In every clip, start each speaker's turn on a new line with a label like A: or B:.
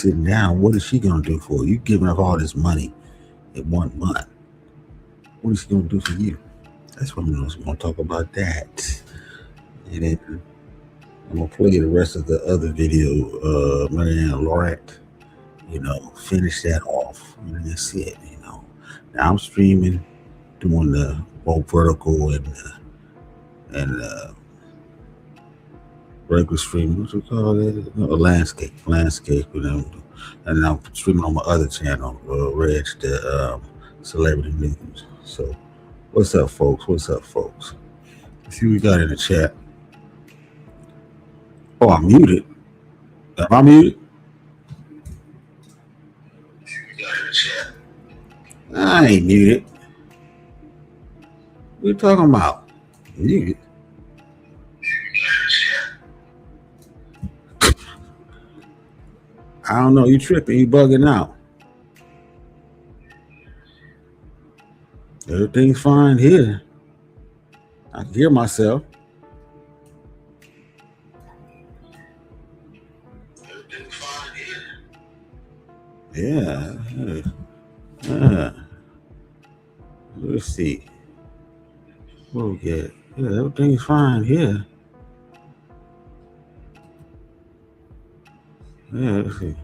A: sitting down. What is she gonna do for you? You giving up all this money in 1 month. What is she gonna do for you? That's what we're gonna talk about that. And then I'm gonna play the rest of the other video, Marianne Laurent. Finish that off. And that's it. Now I'm streaming, doing the both vertical and regular streaming. What you call it? No, landscape. And I'm streaming on my other channel, REG, the celebrity news. So, what's up, folks? Let's see what we got in the chat. Oh, I'm muted. Am I muted? I ain't muted. What you talking about? Muted. I don't know. You tripping? You bugging out? Everything's fine here. I can hear myself. Everything's fine here. Yeah. Let's see. What we get? Yeah, everything's fine here. Yeah, let's see.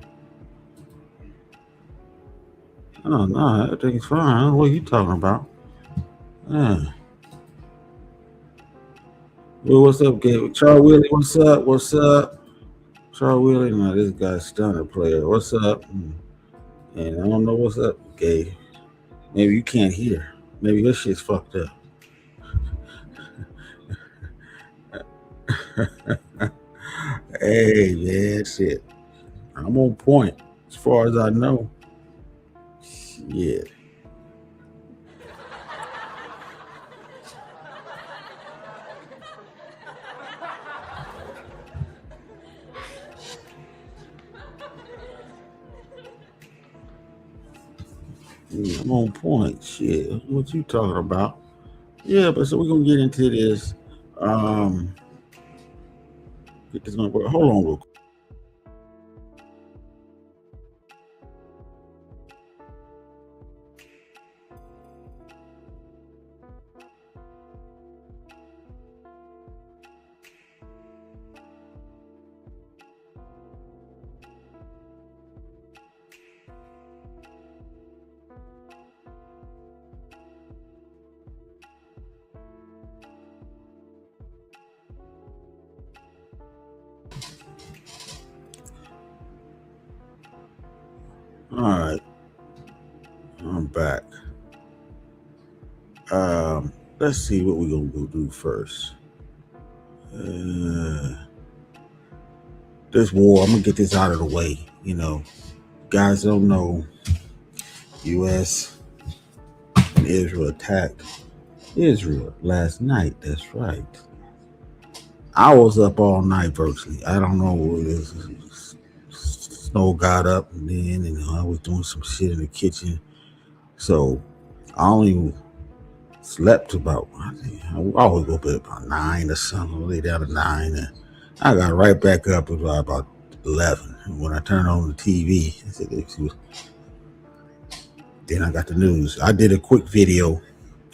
A: Oh, no, everything's fine. What are you talking about? Yeah. Well, what's up, Gabe? Charles Willie, what's up? Charles Willie, no, this guy's stunner player. What's up? And I don't know what's up, Gabe. Maybe you can't hear. Maybe your shit's fucked up. Hey, man, shit. I'm on point as far as I know. Shit. Yeah, I'm on point. Shit. What you talking about? Yeah, but so we're gonna get into this. Get this gonna work. Hold on real quick. All right, I'm back. Let's see what we're gonna go do first. This war, I'm gonna get this out of the way. Guys don't know. U.S. and Israel attacked Israel last night. That's right. I was up all night virtually. I don't know. Snow got up and then, I was doing some shit in the kitchen. So I only slept about, I always go up at about 9 or something, lay down at 9. And I got right back up at about 11. And when I turned on the TV, then I got the news. I did a quick video.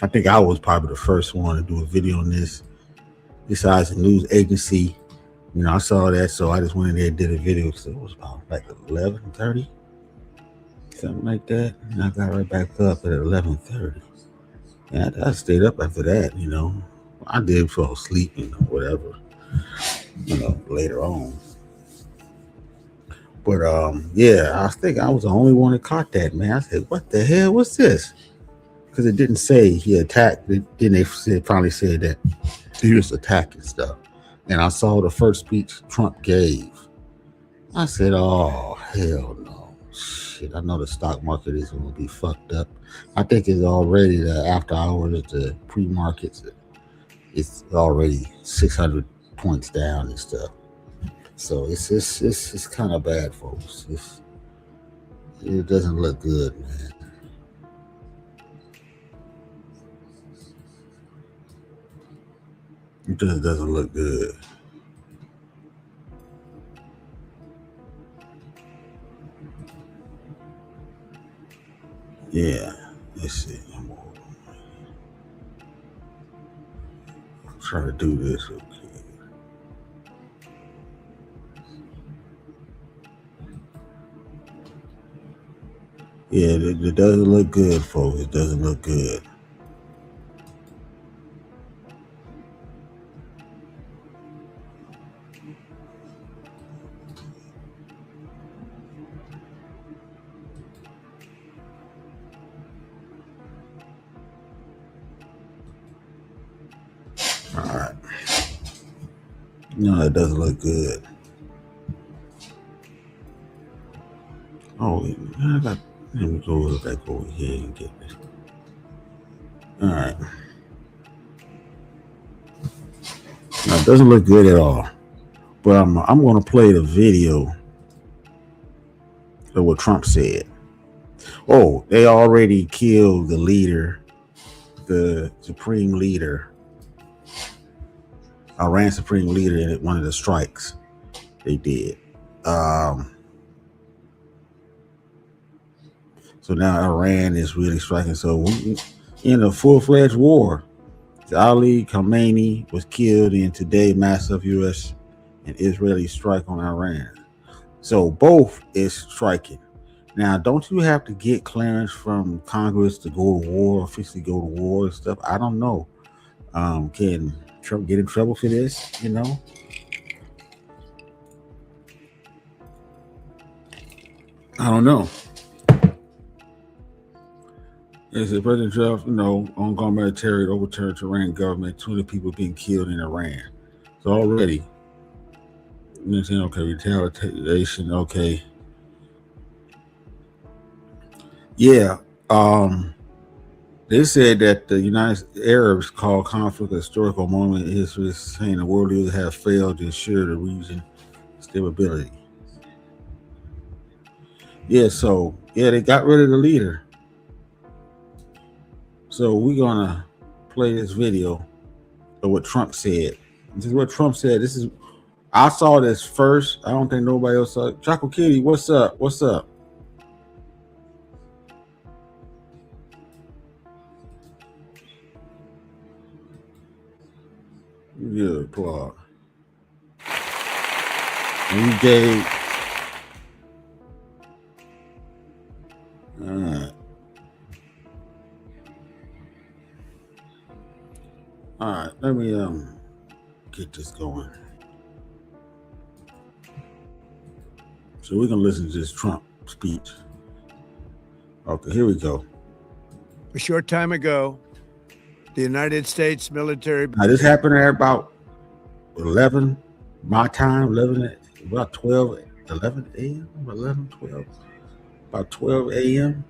A: I think I was probably the first one to do a video on this, besides the news agency. I saw that, so I just went in there and did a video. So it was about like 11:30, something like that. And I got right back up at 11:30. And I stayed up after that, I did fall asleep, whatever, later on. But yeah, I think I was the only one that caught that, man. I said, what the hell? What's this? Because it didn't say he attacked. Then they finally said that he was attacking stuff. And I saw the first speech Trump gave. I said, oh, hell no. Shit, I know the stock market is going to be fucked up. I think it's already the after hours, the pre-markets, it's already 600 points down and stuff. So it's kind of bad, folks. It doesn't look good, man. It just doesn't look good. I'm trying to do this. Okay. Yeah, it doesn't look good, folks. It doesn't look good. All right. No, it doesn't look good. Oh, let me go back over here and get this. All right. Now, it doesn't look good at all. But I'm going to play the video of what Trump said. Oh, they already killed the leader, the supreme leader, Iran supreme leader in one of the strikes they did. So now Iran is really striking. So we in a full-fledged war. Ali Khamenei was killed in today's massive U.S. and Israeli strike on Iran. So both is striking. Now, don't you have to get clearance from Congress to go to war, officially go to war and stuff? I don't know. Can Trump get in trouble for this? You know? I don't know. Is it President Trump, ongoing military overturned to Iran government, 20 people being killed in Iran. So already, okay, retaliation, okay. Yeah, they said that the United Arabs call conflict a historical moment in history, saying the world leaders have failed to ensure the region stability. Yeah, so they got rid of the leader. So we're gonna play this video of what Trump said. This is what Trump said. I saw this first. I don't think nobody else saw it. Choco Kitty, what's up? What's up? Good plug. And you gave. All right. All right. Let me get this going. So we're gonna listen to this Trump speech. Okay, here we go.
B: A short time ago, the United States military.
A: Now this happened at about 11 my time, about 12, 11 a.m., 11, 12, about 12 a.m.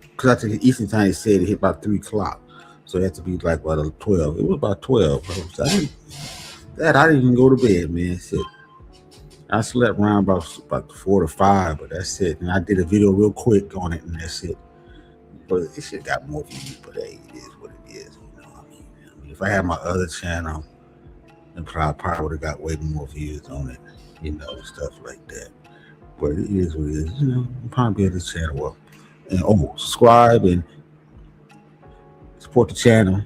A: Because I think Eastern time they said it hit about 3 o'clock. So it had to be like about 12. It was about 12. I didn't even go to bed, man. Shit. I slept around about 4 to 5, but that's it. And I did a video real quick on it, and that's it. But this shit got more views, but hey, it is what it is. I mean, if I had my other channel, then probably would have got way more views on it, stuff like that. But it is what it is. Probably be this channel up. And subscribe and support the channel.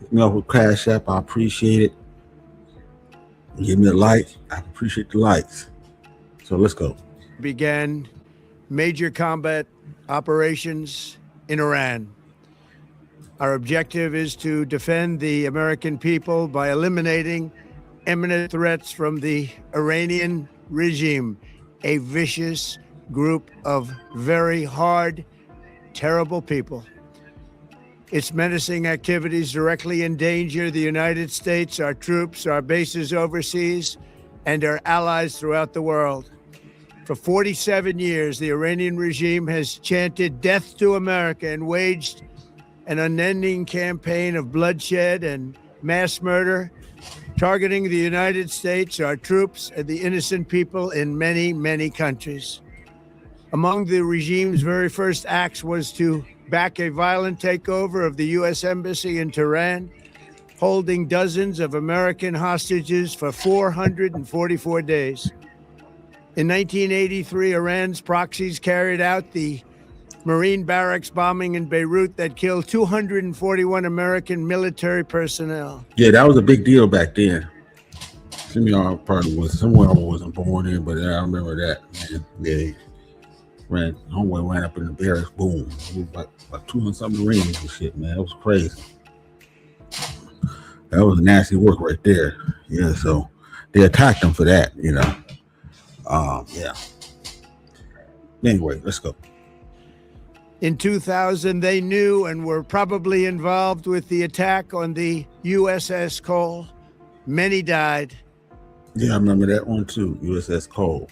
A: Hit me up with Cash App. I appreciate it. Give me a like. I appreciate the likes. So let's go.
B: Began major combat operations in Iran. Our objective is to defend the American people by eliminating imminent threats from the Iranian regime, a vicious group of very hard, terrible people. Its menacing activities directly endanger the United States, our troops, our bases overseas, and our allies throughout the world. For 47 years, the Iranian regime has chanted death to America and waged an unending campaign of bloodshed and mass murder, targeting the United States, our troops, and the innocent people in many, many countries. Among the regime's very first acts was to back a violent takeover of the U.S. Embassy in Tehran, holding dozens of American hostages for 444 days. In 1983, Iran's proxies carried out the Marine barracks bombing in Beirut that killed 241 American military personnel.
A: Yeah, that was a big deal back then. Some of y'all probably was somewhere I wasn't born in, but I remember that. Man. Yeah, homeboy ran up in the barracks, boom. It was like 200 something Marines and shit, man. It was crazy. That was nasty work right there. Yeah, so they attacked them for that, Yeah. Anyway, let's go.
B: In 2000, they knew and were probably involved with the attack on the USS Cole. Many died.
A: Yeah, I remember that one too, USS Cole.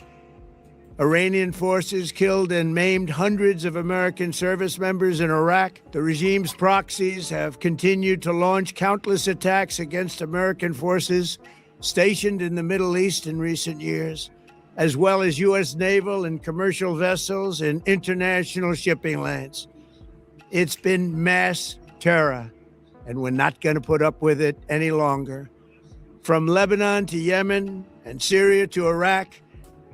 B: Iranian forces killed and maimed hundreds of American service members in Iraq. The regime's proxies have continued to launch countless attacks against American forces stationed in the Middle East in recent years, as well as U.S. naval and commercial vessels in international shipping lanes. It's been mass terror, and we're not going to put up with it any longer. From Lebanon to Yemen and Syria to Iraq,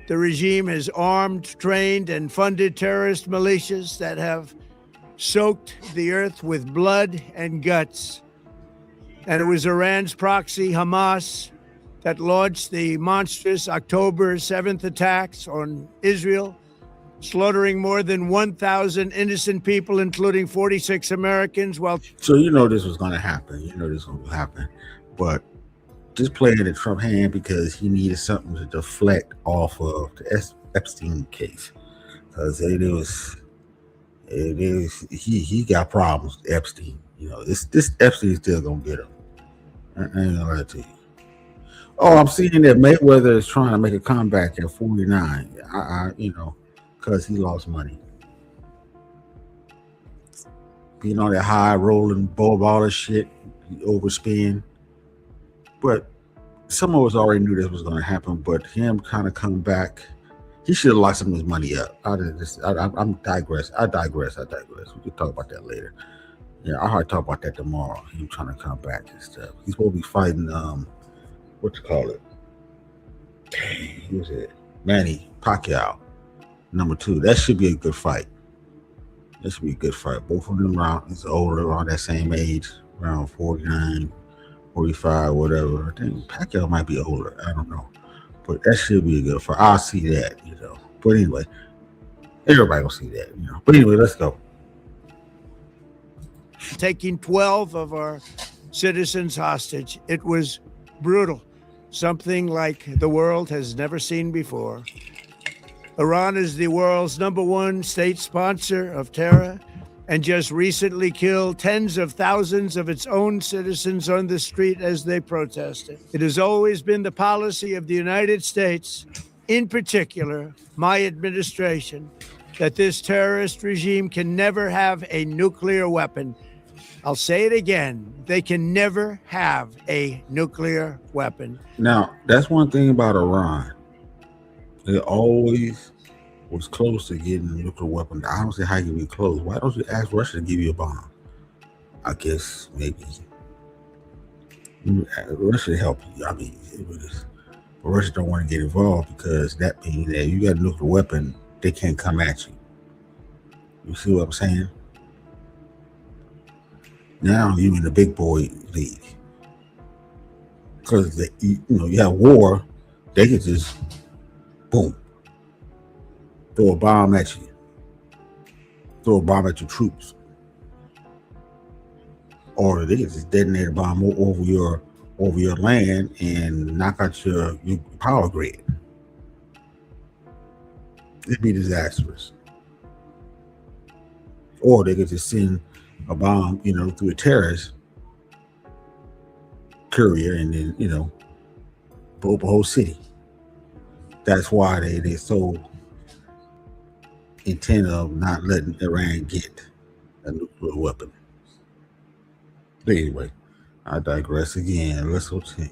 B: the regime has armed, trained, and funded terrorist militias that have soaked the earth with blood and guts. And it was Iran's proxy, Hamas, that launched the monstrous October 7th attacks on Israel, slaughtering more than 1,000 innocent people, including 46 Americans.
A: So this was going to happen. This was going to happen. But just playing the Trump hand because he needed something to deflect off of the Epstein case, because he got problems with Epstein. This Epstein is still gonna get him. I ain't gonna lie to you. Oh, I'm seeing that Mayweather is trying to make a comeback at 49. Because he lost money. Being on that high rolling baller shit, overspend. But some of us already knew this was going to happen, but him kind of coming back, he should have locked some of his money up. I digress. We can talk about that later. Yeah, I'll talk about that tomorrow. Him trying to come back and stuff. He's supposed to be fighting, who's it? Manny Pacquiao, number 2. That should be a good fight. Both of them is older, around that same age, around 49. 45, whatever. I think Pacquiao might be older. I don't know. But that should be a good fight. I'll see that, But anyway, everybody will see that, But anyway, let's go.
B: Taking 12 of our citizens hostage. It was brutal. Something like the world has never seen before. Iran is the world's #1 state sponsor of terror, and just recently killed tens of thousands of its own citizens on the street as they protested. It has always been the policy of the United States, in particular, my administration, that this terrorist regime can never have a nuclear weapon. I'll say it again. They can never have a nuclear weapon.
A: Now, that's one thing about Iran. It always was close to getting a nuclear weapon. I don't see how you can be close. Why don't you ask Russia to give you a bomb? I guess maybe Russia help you. I mean, but Russia don't want to get involved because that means that you got a nuclear weapon, they can't come at you. You see what I'm saying? Now you in the big boy league because you have war. They can just boom. Throw a bomb at you. Throw a bomb at your troops. Or they can just detonate a bomb over your land and knock out your power grid. It'd be disastrous. Or they could just send a bomb, through a terrorist courier and then, blow up a whole city. That's why they're so intent of not letting Iran get a nuclear weapon. But anyway, I digress again. Let's continue.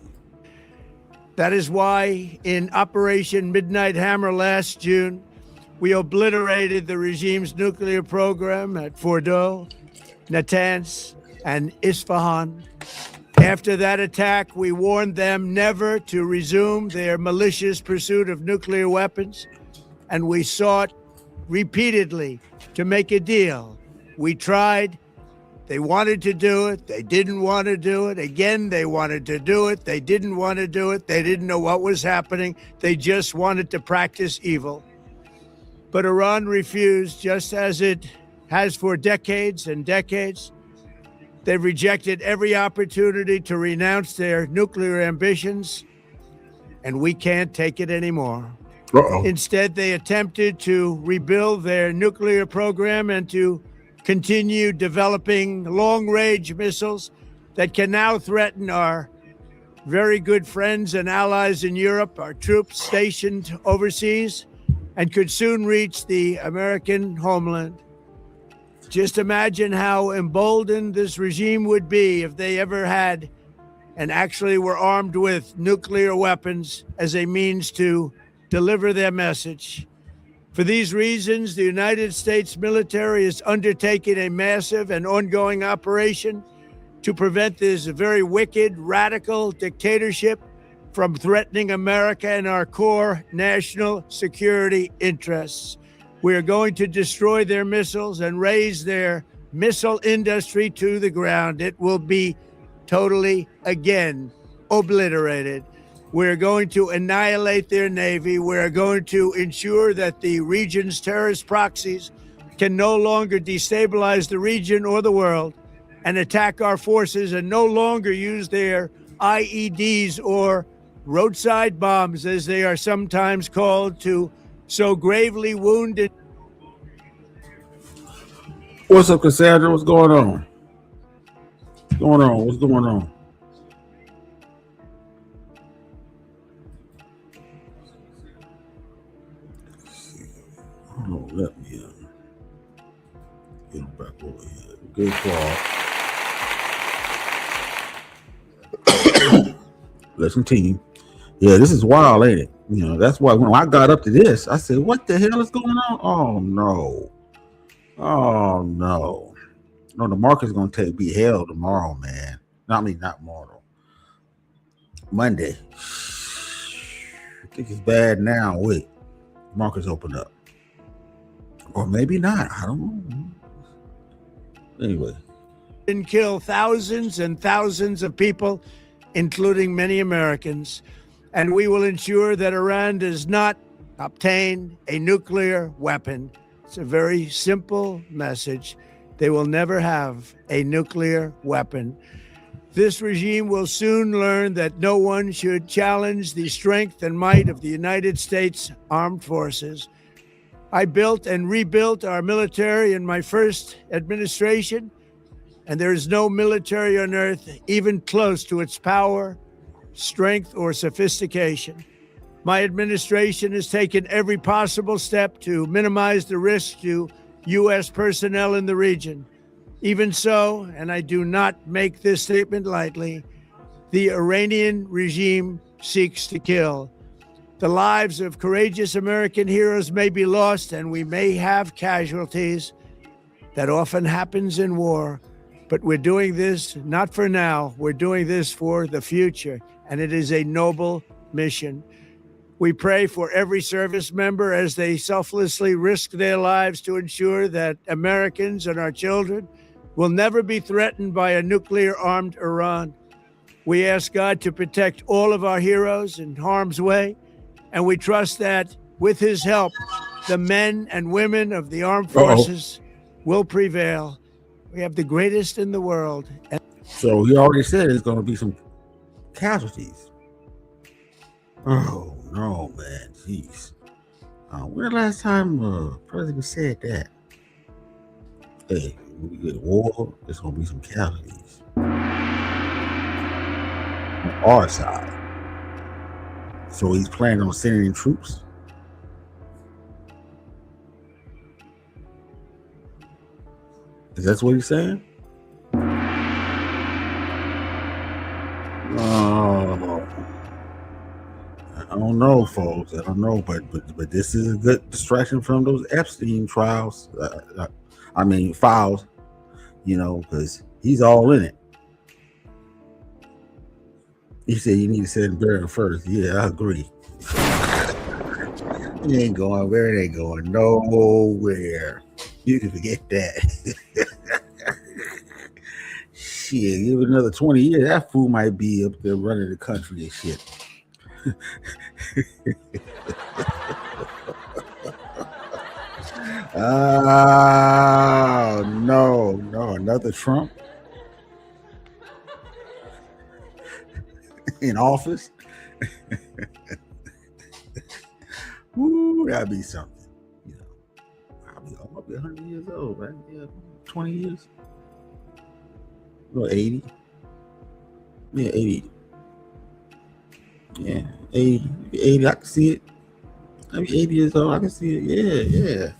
B: That is why in Operation Midnight Hammer last June, we obliterated the regime's nuclear program at Fordow, Natanz, and Isfahan. After that attack, we warned them never to resume their malicious pursuit of nuclear weapons, and we sought repeatedly to make a deal. We tried. They wanted to do it. They didn't want to do it. Again, they wanted to do it. They didn't want to do it. They didn't know what was happening. They just wanted to practice evil. But Iran refused, just as it has for decades and decades. They've rejected every opportunity to renounce their nuclear ambitions, and we can't take it anymore. Instead, they attempted to rebuild their nuclear program and to continue developing long-range missiles that can now threaten our very good friends and allies in Europe, our troops stationed overseas, and could soon reach the American homeland. Just imagine how emboldened this regime would be if they ever had and actually were armed with nuclear weapons as a means to deliver their message. For these reasons, the United States military is undertaking a massive and ongoing operation to prevent this very wicked, radical dictatorship from threatening America and our core national security interests. We are going to destroy their missiles and raise their missile industry to the ground. It will be totally, again, obliterated. We're going to annihilate their Navy. We're going to ensure that the region's terrorist proxies can no longer destabilize the region or the world and attack our forces and no longer use their IEDs or roadside bombs, as they are sometimes called, to so gravely wound.
A: What's up, Cassandra? What's going on? What's going on? What's going on? Oh, let me get back over here. Good call. Let's continue. Yeah, this is wild, ain't it? You know, that's why when I got up to this, I said, what the hell is going on? Oh, no. Oh, no. No, the market's going to be hell tomorrow, man. Not tomorrow. Monday. I think it's bad now. Wait. Markets open up. Or maybe not. I don't know. Anyway.
B: And kill thousands and thousands of people, including many Americans. And we will ensure that Iran does not obtain a nuclear weapon. It's a very simple message. They will never have a nuclear weapon. This regime will soon learn that no one should challenge the strength and might of the United States Armed Forces. I built and rebuilt our military in my first administration, and there is no military on earth even close to its power, strength, or sophistication. My administration has taken every possible step to minimize the risk to U.S. personnel in the region. Even so, and I do not make this statement lightly, the Iranian regime seeks to kill. The lives of courageous American heroes may be lost, and we may have casualties. That often happens in war. But we're doing this not for now. We're doing this for the future, and it is a noble mission. We pray for every service member as they selflessly risk their lives to ensure that Americans and our children will never be threatened by a nuclear-armed Iran. We ask God to protect all of our heroes in harm's way, and we trust that with his help, the men and women of the armed forces will prevail. We have the greatest in the world.
A: So he already said there's going to be some casualties. Oh, no, man. Jeez. When the last time the president said that? Hey, when we get war, there's going to be some casualties. On our side. So he's planning on sending in troops? Is that what he's saying? I don't know, folks. I don't know, but this is a good distraction from those Epstein trials. Files. You know, because he's all in it. He said you need to send Barron first. Yeah, I agree. He ain't going where it ain't going nowhere. You can forget that. Shit, give it another 20 years, that fool might be up there running the country and shit. Oh, no, another Trump in office. Woo, that'd be something. You know, I'll be 100 years old, right? Yeah, 20 years. Or 80. Yeah, 80. Yeah, 80. 80, I can see it. I'll be 80 years old. I can see it. Yeah.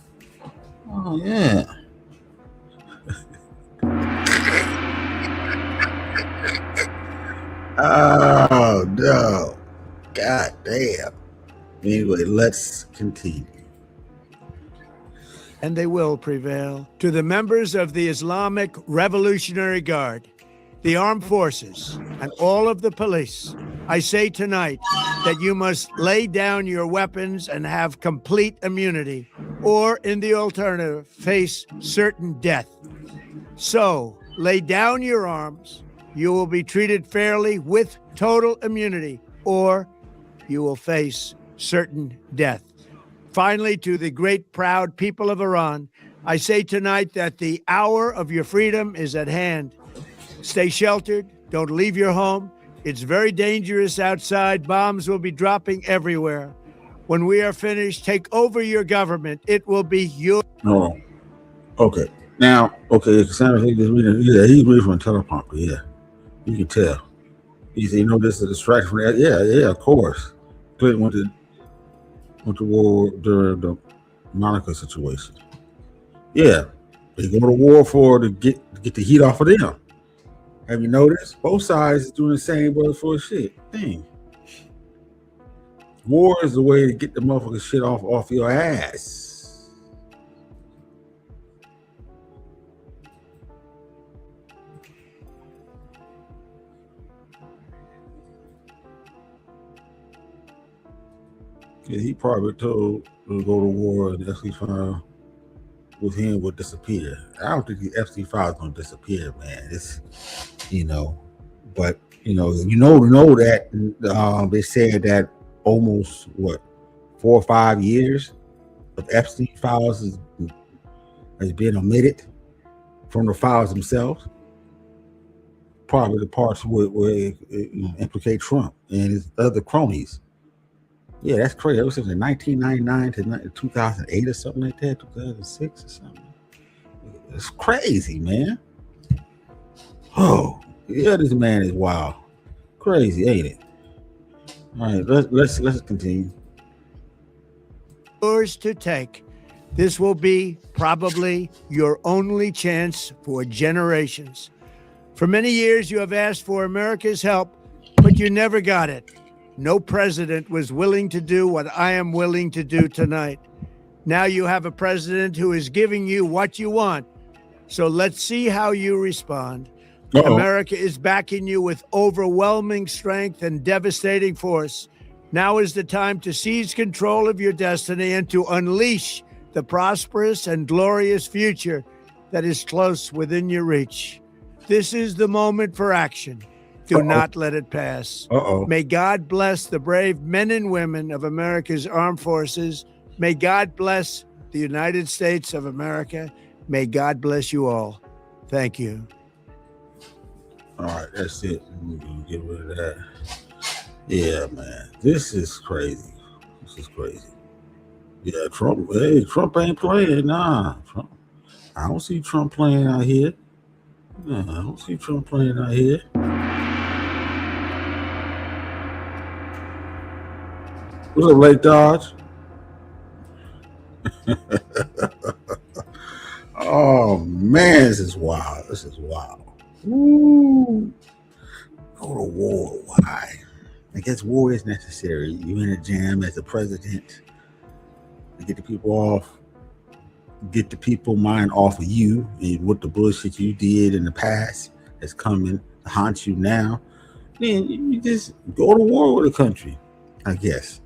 A: Oh, yeah. Oh, no. God damn. Anyway, let's continue.
B: And they will prevail. To the members of the Islamic Revolutionary Guard, the armed forces, and all of the police, I say tonight that you must lay down your weapons and have complete immunity, or in the alternative, face certain death. So, lay down your arms. You will be treated fairly with total immunity, or you will face certain death. Finally, to the great, proud people of Iran, I say tonight that the hour of your freedom is at hand. Stay sheltered. Don't leave your home. It's very dangerous outside. Bombs will be dropping everywhere. When we are finished, take over your government. It will be your...
A: Oh, okay. Now, okay, Sanders, he's reading from a teleprompter, yeah. You can tell. He said, this is a distraction from that. Yeah, of course. Clinton went to war during the Monica situation. Yeah, they go to war to get the heat off of them. Have you noticed? Both sides is doing the same for shit thing. War is the way to get the motherfucking shit off your ass. Yeah, he probably told to go to war and Epstein file with him would disappear. I don't think the Epstein file is gonna disappear, man. It's but know that they said that almost 4 or 5 years of Epstein files has been omitted from the files themselves. Probably the parts where it implicate Trump and his other cronies. Yeah, that's crazy. That was from 1999 to 2008 or something like that, 2006 or something. It's crazy, man. Oh, yeah, this man is wild. Crazy, ain't it? All right, let's continue.
B: Yours to take. This will be probably your only chance for generations. For many years, you have asked for America's help, but you never got it. No president was willing to do what I am willing to do tonight. Now you have a president who is giving you what you want. So let's see how you respond. America is backing you with overwhelming strength and devastating force. Now is the time to seize control of your destiny and to unleash the prosperous and glorious future that is close within your reach. This is the moment for action. Do not let it pass. May God bless the brave men and women of America's armed forces. May God bless the United States of America. May God bless you all. Thank you.
A: All right, that's it. We can get rid of that. Yeah, man. This is crazy. Yeah, Trump. Hey, Trump ain't playing. Nah, Trump. I don't see Trump playing out here. I don't see Trump playing out here. What's up, Lake Dodge? Oh man, this is wild. Ooh. Go to war. Why? I guess war is necessary. You in a jam as a president to get the people off, get the people mind off of you and what the bullshit you did in the past is coming to haunt you now. Then you just go to war with the country, I guess.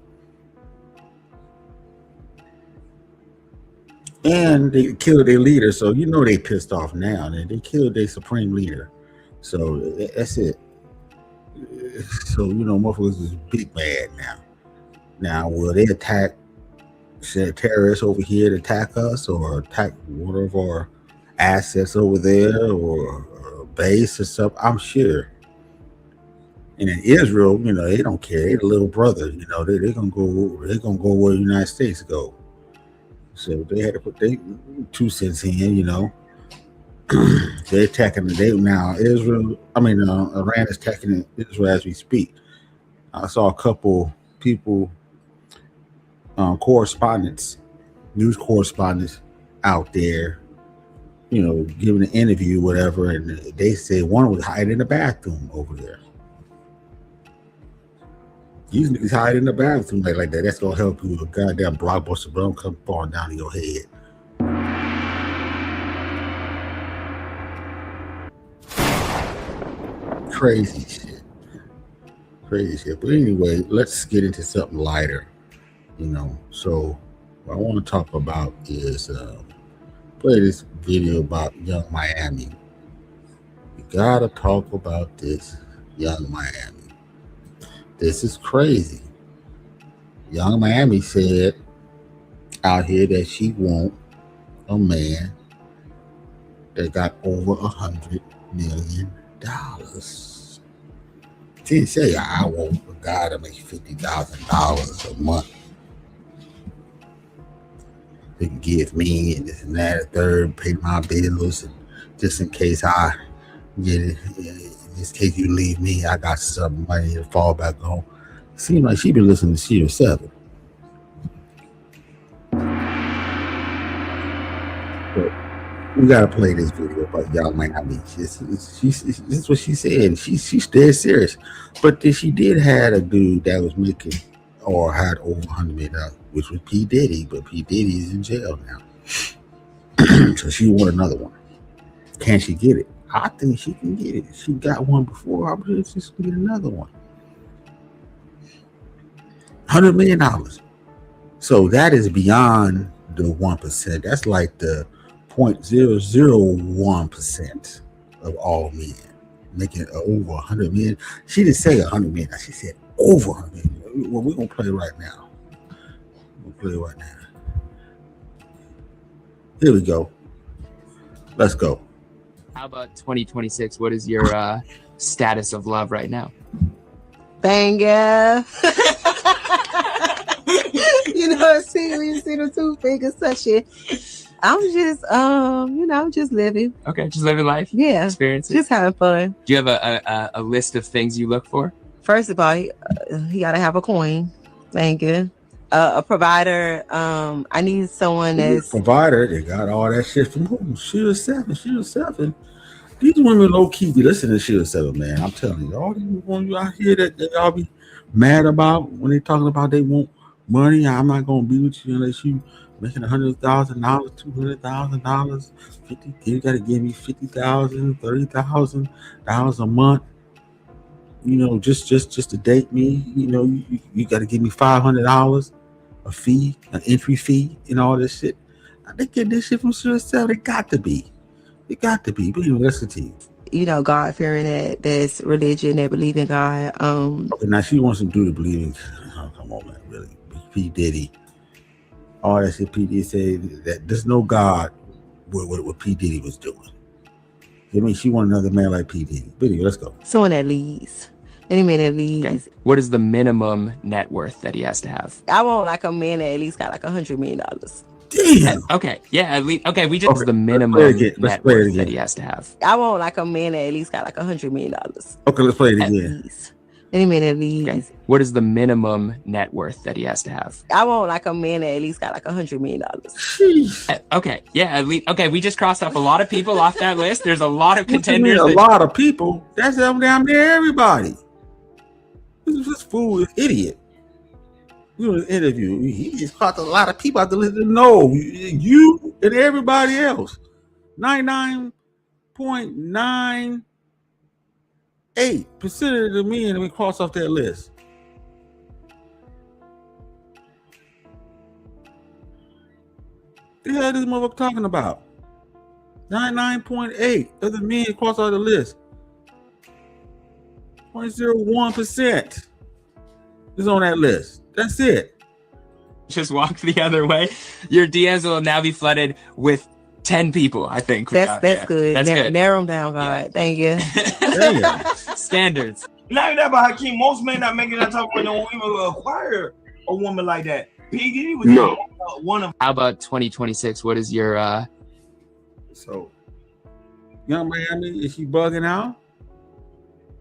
A: And they killed their leader, so you know they pissed off now. They killed their supreme leader, so that's it. So you know, motherfuckers is big mad now. Now, will they attack terrorists over here to attack us, or attack one of our assets over there, or a base or something? I'm sure. And in Israel, you know, they don't care. They the little brother. You know, they're gonna go. They're gonna go where the United States go. So they had to put their 2 cents in. You know, they're attacking the day now. Israel. I mean, Iran is attacking Israel as we speak. I saw a couple people, correspondents, news correspondents out there, you know, giving an interview, whatever, and they said one was hiding in the bathroom over there. These niggas hide in the bathroom like that. That's gonna help you. A goddamn blockbuster bomb come falling down to your head. Crazy shit. Crazy shit. But anyway, let's get into something lighter. You know, so what I want to talk about is play this video about Young Miami. You gotta talk about this Young Miami. This is crazy. Young Miami said out here that she want a man that got over $100 million. She didn't say I want a guy that makes $50,000 a month. They can give me and this and that, a third, pay my bills, and just in case I get it, in this case you leave me, I got some money to fall back on. Seems like she been listening to Sirius 7. But we gotta play this video about Young Miami. This is what she said. She's dead serious. But she did have a dude that was making or had over $100 million, which was P. Diddy, but P. Diddy is in jail now. So she want another one. Can she get it? I think she can get it. She got one before. I believe she's gonna get another one. $100 million. So that is beyond the 1%. That's like the 0.001% of all men making over 100 million. She didn't say 100 million. She said over 100 million. Well, we're gonna play right now. We'll play right now. Here we go. Let's go.
C: How about 2026? What is your status of love right now?
D: Banger. You know, see when you see the 2 fingers touching. I'm just, just living.
C: Okay, just living life.
D: Yeah,
C: experiences.
D: Just having fun.
C: Do you have a list of things you look for?
D: First of all, he gotta have a coin. Thank you. A provider. I need someone that's
A: provider. They got all that shit from home. Sirius 7. These women low key be listening to Sirius 7, man. I'm telling you, all these women out here that y'all be mad about when they talking about they want money. I'm not gonna be with you unless you making $100,000, $200,000, 50. You gotta give me $50,000, $30,000 a month. You know, just to date me. You know, you gotta give me $500 a fee, an entry fee, and all this shit. They get this shit from Sirius 7. They got to be. But anyway, listen to you.
D: You know, God fearing that's religion, that believe in God.
A: Okay, now she wants to do the believing. Oh, come on, man, really. P. Diddy. All that shit P. Diddy said that there's no God what P. Diddy was doing. I mean, she want another man like P. Diddy. But anyway, let's go.
D: Someone that leads. Any man that leads.
C: Okay. What is the minimum net worth that he has to have?
D: I want like a man that at least got like $100 million.
A: Damn.
C: Okay. Yeah. At least. Okay. We just the minimum net worth that he has to have.
D: I want like a man that at least got like $100 million.
A: Okay, let's play it again.
D: Any man that leads.
C: Okay. What is the minimum net worth that he has to have?
D: I want like a man that at least got like $100 million.
C: Okay. Yeah. At least. Okay. We just crossed off a lot of people off that list. There's a lot of contenders.
A: A lot of people. That's down there. Everybody. This fool is idiot. We were in an interview. He just caught a lot of people out there to know you and everybody else. 99.98% of the men that we cross off that list. The hell this motherfucker talking about? 99.8 of the men cross out the list. 0.01% is on that list. That's it.
C: Just walk the other way. Your DMs will now be flooded with 10 people, I think.
D: That's good.
C: That's good.
D: Narrow them down, God.
C: Yeah.
D: Thank you.
A: Damn.
C: Standards.
E: Not that about Hakeem. Most men not making that talk when no women will acquire a woman like that. P. Diddy was one of.
C: How about 2026? What is your
A: So, Young Miami, is she bugging out?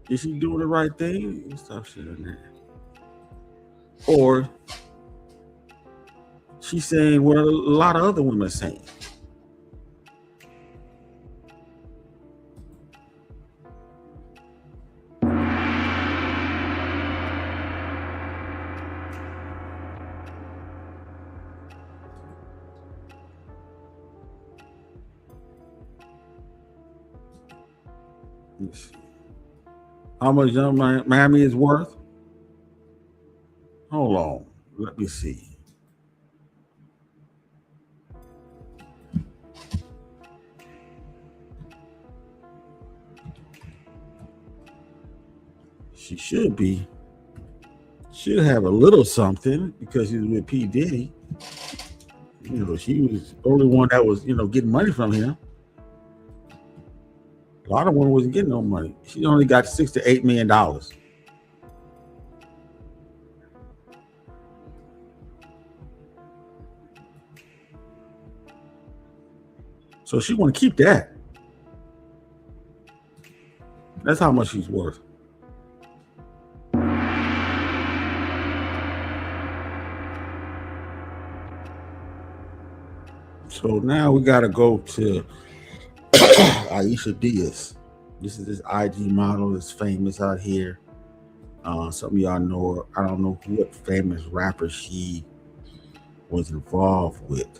A: Is she doing the right thing? Stop shit on that. Or she's saying what a lot of other women are saying. How much Young Miami is worth? Hold on. Let me see. She should have a little something because she's with P. Diddy. You know, she was the only one that was, getting money from him. A lot of women wasn't getting no money. She only got $6 to $8 million. So she want to keep that. That's how much she's worth. So now we got to go to Ayisha Diaz. This is this IG model that's famous out here. Some of y'all know her. I don't know what famous rapper she was involved with.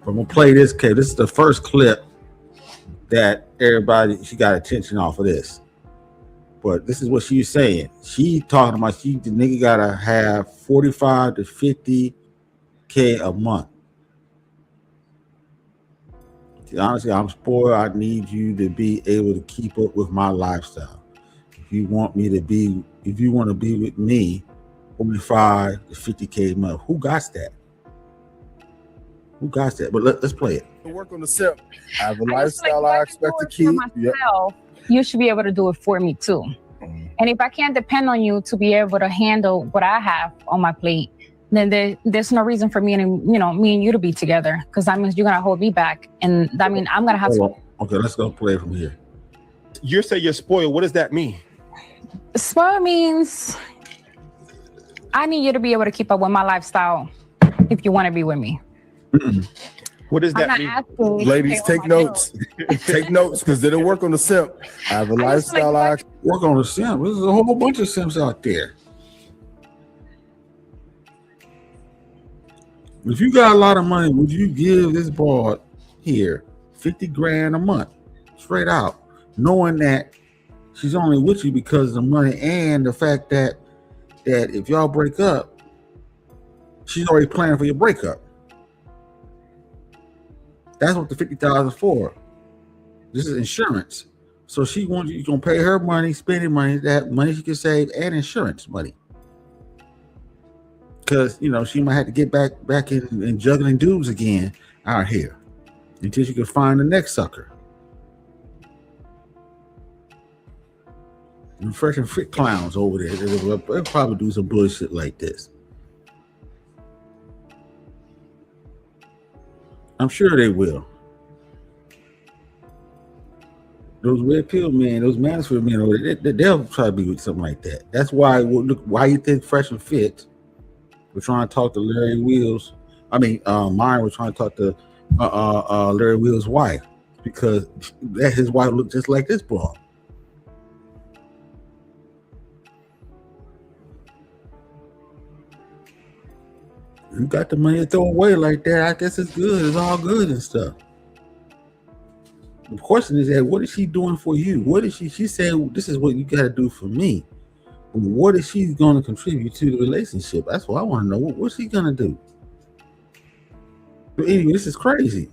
A: I'm gonna play this clip. This is the first clip that she got attention off of this. But this is what she was saying. She talking about the nigga gotta have 45 to 50K a month. Honestly, I'm spoiled. I need you to be able to keep up with my lifestyle. If you want to be with me, 45 to 50K a month. Who got that? But let's play it.
F: Work on the self. I have a lifestyle I expect to keep.
G: Myself, you should be able to do it for me too. And if I can't depend on you to be able to handle what I have on my plate, then there's no reason for me and me and you to be together, because that means you're gonna hold me back, and that means I'm gonna have to.
A: Okay, let's go play from here.
F: You say you're spoiled. What does that mean?
G: Spoiled means I need you to be able to keep up with my lifestyle if you want to be with me.
F: What does that mean? Ladies, take notes. Take notes, because they don't work on the simp. I have a lifestyle.
A: Work on the simp. There's a whole bunch of simps out there. If you got a lot of money, would you give this broad here 50 grand a month straight out, knowing that she's only with you because of the money and the fact that if y'all break up, she's already planning for your breakup? That's what the $50,000 for. This is insurance. So she wants you gonna pay her money, spending money, that money she can save, and insurance money. Because she might have to get back in juggling dudes again out here until she can find the next sucker. And fresh and fit clowns over there, they'll probably do some bullshit like this. I'm sure they will. Those red pill men, those Mansfield men, they'll try to be with something like that. That's why you think Fresh and Fit we're trying to talk to Larry Wheels. Myron was trying to talk to Larry Wheels' wife, because his wife looked just like this broad. You got the money to throw away like that, I guess it's good. It's all good and stuff. The question is that what is she doing for you? What is she said, this is what you got to do for me. what is she going to contribute to the relationship? That's what I want to know. What's she going to do? But anyway, this is crazy.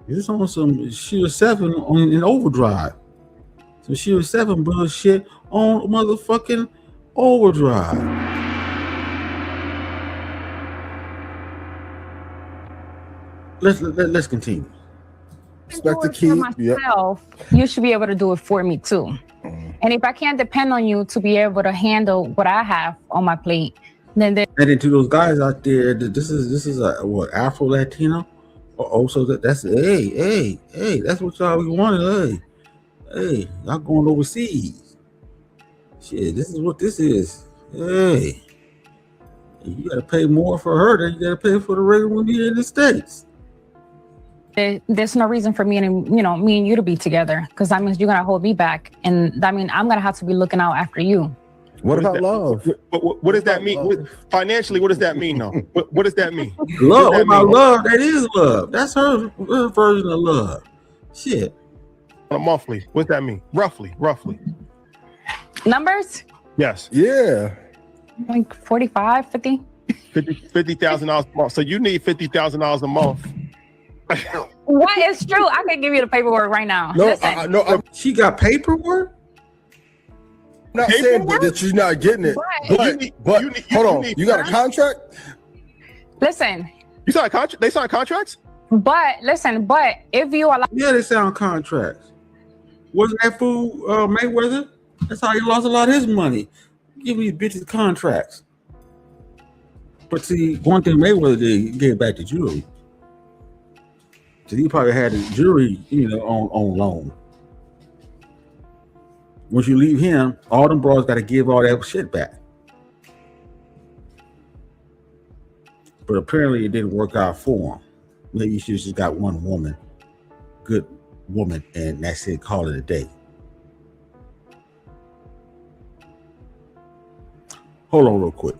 A: This is on some Sheer 7 in overdrive. Some Sheer 7 bullshit on motherfucking overdrive. Let's continue.
F: Expect the
G: For
F: key.
G: myself, you should be able to do it for me too. And if I can't depend on you to be able to handle what I have on my plate, then
A: And then to those guys out there, this is a what, Afro Latino? Oh, so that's hey, that's what y'all wanted. Hey, y'all going overseas? Shit, this is what this is. Hey, you gotta pay more for her than you gotta pay for the regular one here in the States.
G: there's no reason for me and me and you to be together, because that means you're gonna hold me back, and that means I'm gonna have to be looking out after you.
F: What about love?
H: What does that mean? Financially, what does that mean, though? What does that mean?
A: Love, what about love? That is love. That's her version of love. Shit.
H: On a monthly, what's that mean? Roughly.
G: Numbers?
H: Yes.
F: Yeah.
G: Like 45, 50?
H: $50,000 a month. So you need $50,000 a month.
G: What is true? I can give you the paperwork right now.
F: No,
A: she got paperwork.
F: I'm not saying that you're not getting it, but hold on. You got a contract?
G: Listen.
H: You signed contract? They signed contracts?
G: But if you allow,
A: yeah, they sound contracts. Wasn't that fool Mayweather? That's how he lost a lot of his money. Give these bitches contracts. But see, one thing Mayweather did, he gave back the jewelry. So he probably had the jewelry, on loan. Once you leave him, all them bros got to give all that shit back. But apparently it didn't work out for him. Maybe she just got one woman, good woman, and that's it, call it a day. Hold on real quick.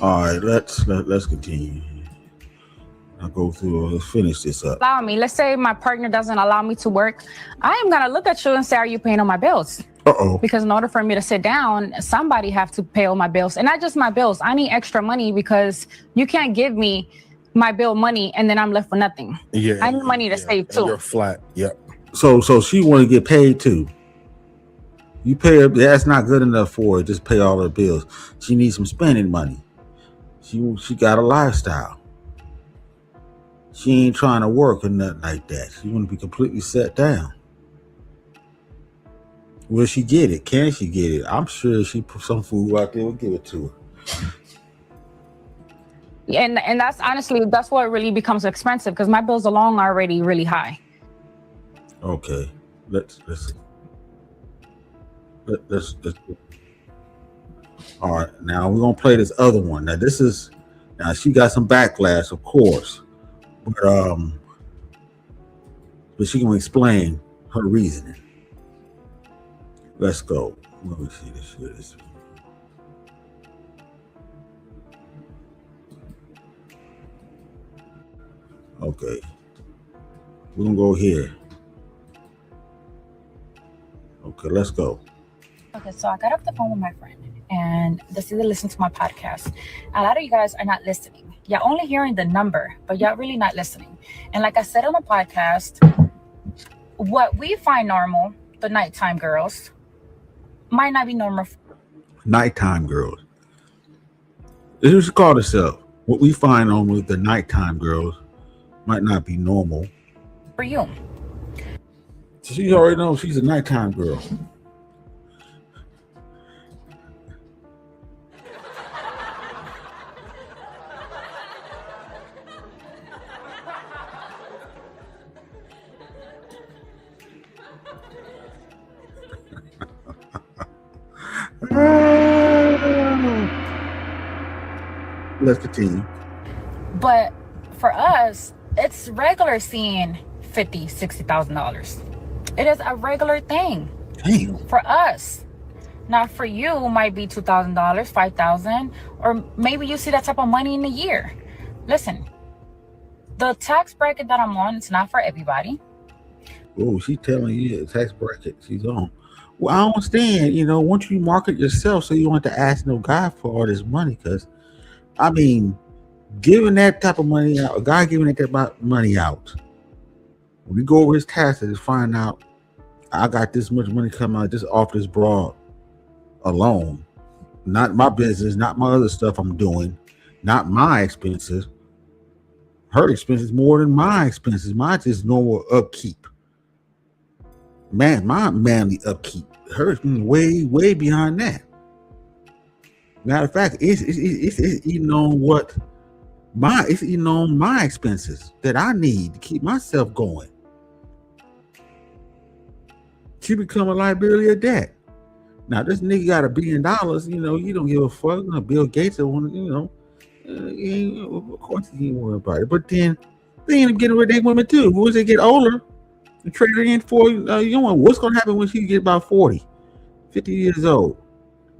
A: All right, let's continue. I'll go through. Let's finish this up.
G: Allow me. Let's say my partner doesn't allow me to work. I am gonna look at you and say, "Are you paying all my bills?" Because in order for me to sit down, somebody have to pay all my bills, and not just my bills. I need extra money because you can't give me my bill money and then I'm left with nothing.
F: Yeah,
G: I need money to save too.
F: You're flat. Yep.
A: So she want to get paid too. You pay her. That's not good enough for her. Just pay all her bills. She needs some spending money. She got a lifestyle. She ain't trying to work or nothing like that. She want to be completely set down. Will she get it? Can she get it? I'm sure she put some food out there will give it to her.
G: And that's honestly, that's what really becomes expensive because my bills alone are already really high.
A: Okay, let's all right, now we're gonna play this other one. Now she got some backlash, of course, but she can explain her reasoning. Let's go. Let me see this. Okay, we're gonna go here. Okay, let's go.
I: Okay, so I got off the phone with my friend, and this is to listen to my podcast. A lot of you guys are not listening. You're only hearing the number, but you're really not listening. And like I said on the podcast, what we find normal, the nighttime girls, might not be normal.
A: Nighttime girls. This is what she called herself. What we find on with the nighttime girls might not be normal
I: for you.
A: So she already knows she's a nighttime girl. Let's continue.
I: But for us, it's regular seeing $50,000-$60,000. It is a regular thing.
A: Damn.
I: For us. Now for you might be $2,000, $5,000, or maybe you see that type of money in a year. Listen, the tax bracket that I'm on, it's not for everybody.
A: Oh, she's telling you the tax bracket she's on. Well, I understand, once you market yourself, so you don't have to ask no guy for all this money, because I mean, giving that type of money out, a guy giving that type of money out, when we go over his taxes and find out I got this much money coming out just off this broad alone, not my business, not my other stuff I'm doing, not my expenses. Her expenses more than my expenses. Mine just normal upkeep. Man, my manly upkeep. Hers way behind that. Matter of fact, it's eating on it's eating on my expenses that I need to keep myself going. She become a liability of that. Now this nigga got $1 billion, you don't give a fuck. Bill Gates want of course he ain't worry about it. But then they end up getting rid of their women too. Once they get older and trade her in for what's gonna happen when she get about 40, 50 years old?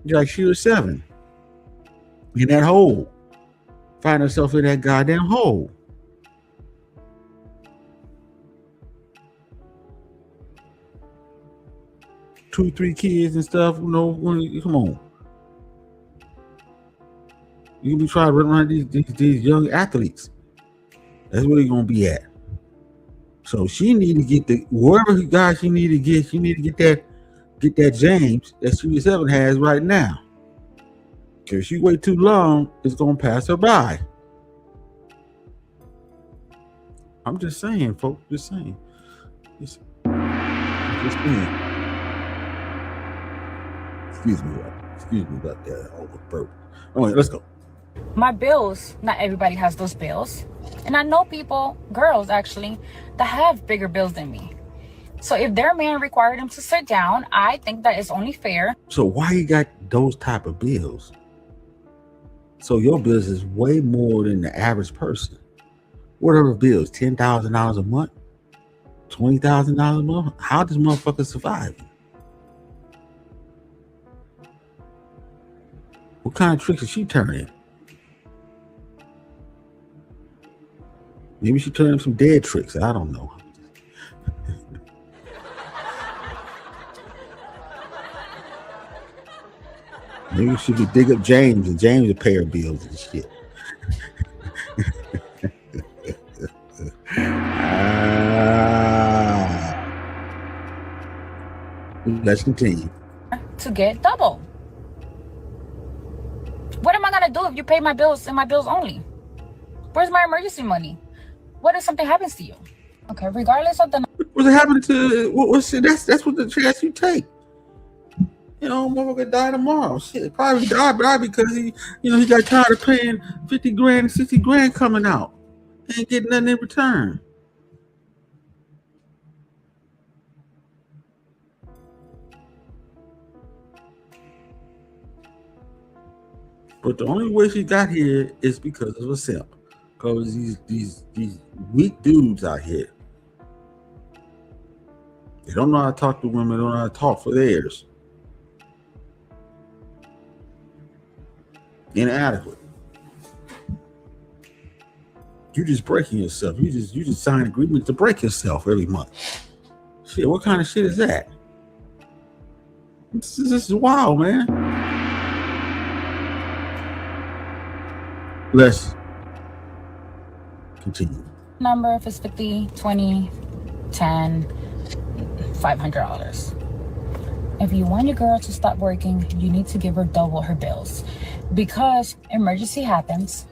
A: Like she was 7. In that hole. Find herself in that goddamn hole. Two, 3 kids and stuff, come on. You can be trying to run around these young athletes. That's where they're gonna be at. So she need to get wherever guy she need to get that James that Series 7 has right now. If she wait too long, it's gonna pass her by. I'm just saying, folks. Just saying. Just saying. Excuse me about that. Overburp. All right, let's go.
I: My bills, not everybody has those bills. And I know people, girls actually, that have bigger bills than me. So if their man required them to sit down, I think that is only fair.
A: So why you got those type of bills? So your bills is way more than the average person. What are the bills? $10,000 a month? $20,000 a month? How does motherfucker survive? What kind of tricks is she turning? Maybe she turned him some dead tricks. I don't know. Maybe she could dig up James and James would pay her bills and shit. Let's continue.
I: To get double. What am I gonna do if you pay my bills and my bills only? Where's my emergency money? What if something happens to you? Okay, regardless of the
A: what's happening to what's that's what the chance you take. You know, motherfucker die tomorrow. Shit, probably die because he got tired of paying 50 grand and 60 grand coming out. Ain't getting nothing in return. But the only way she got here is because of a simp. Because these weak dudes out here, they don't know how to talk to women, they don't know how to talk for theirs. Inadequate. You just breaking yourself. You just sign agreement to break yourself every month. Shit, what kind of shit is that? This is wild, man. Let's continue.
I: number, if it's 50, 20, 10, $500. If you want your girl to stop working, you need to give her double her bills, because emergency happens.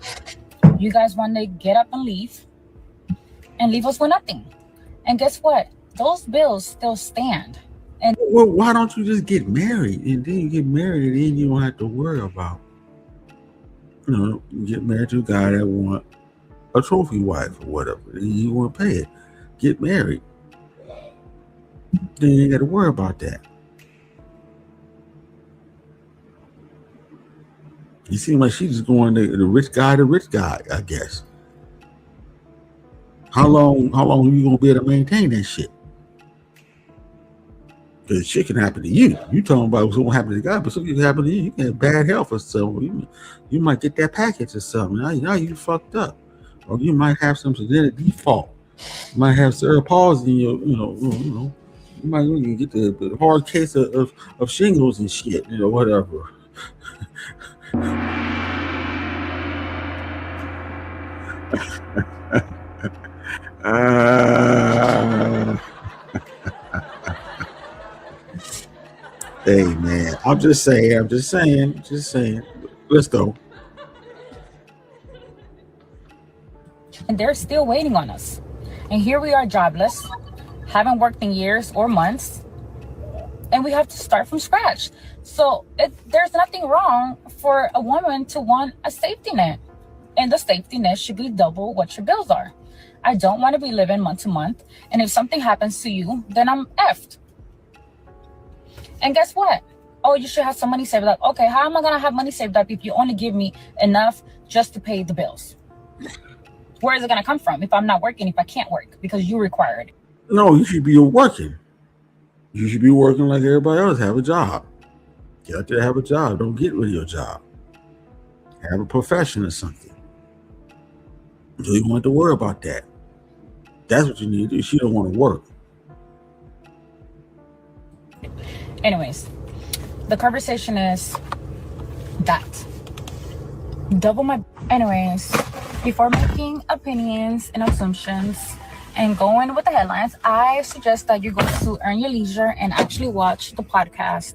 I: You guys want to get up and leave us with nothing. And guess what? Those bills still stand. And
A: well, why don't you just get married, and then you get married, and then you don't have to worry about, you get married to a guy that want a trophy wife or whatever, and you want to pay it. Get married. Then you ain't got to worry about that. You seem like she's just going to the rich guy, I guess. How long are you gonna be able to maintain that shit? Because shit can happen to you. You talking about what's gonna happen to the guy, but something can happen to you. You can have bad health or something. You might get that package or something. Now you fucked up, or you might have some genetic default. You might have cerebral palsy in your, you might get the hard case of shingles and shit, whatever. Hey man, I'm just saying. Let's go.
I: And they're still waiting on us. And here we are, jobless, haven't worked in years or months, and we have to start from scratch. So there's nothing wrong for a woman to want a safety net, and the safety net should be double what your bills are. I don't want to be living month to month, and if something happens to you, then I'm effed. And guess what? Oh, you should have some money saved up. Okay, how am I gonna have money saved up if you only give me enough just to pay the bills? Where is it gonna come from if I'm not working, if I can't work because you require it?
A: No, you should be working. You should be working like everybody else. Have a job. Get out there, have a job. Don't get rid of your job. Have a profession or something. So you want to worry about that. That's what you need to do. She don't want to work.
I: Anyways, the conversation is that. Double my... Anyways, before making opinions and assumptions and going with the headlines, I suggest that you go to Earn Your Leisure and actually watch the podcast.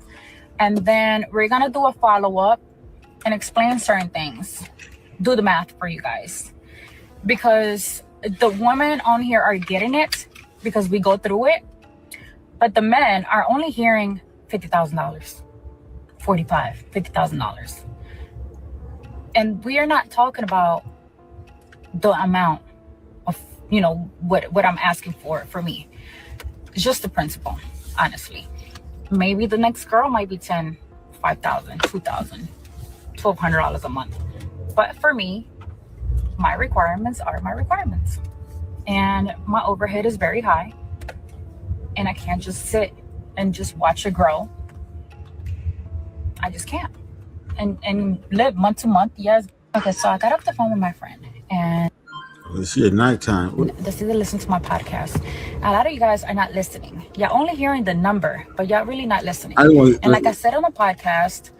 I: And then we're going to do a follow-up and explain certain things. Do the math for you guys. Because the women on here are getting it because we go through it. But the men are only hearing $50,000, $50,000. And we are not talking about the amount of, what I'm asking for me. It's just the principle, honestly. Maybe the next girl might be $10,000, $5,000, $2,000, $1,200 a month. But for me, my requirements are my requirements. And my overhead is very high. And I can't just sit and just watch it grow. I just can't. And live month to month, yes. Okay, so I got off the phone with my friend, and
A: She at nighttime.
I: That's either listen to my podcast. A lot of you guys are not listening. You're only hearing the number, but you're really not listening. And like I said on the podcast,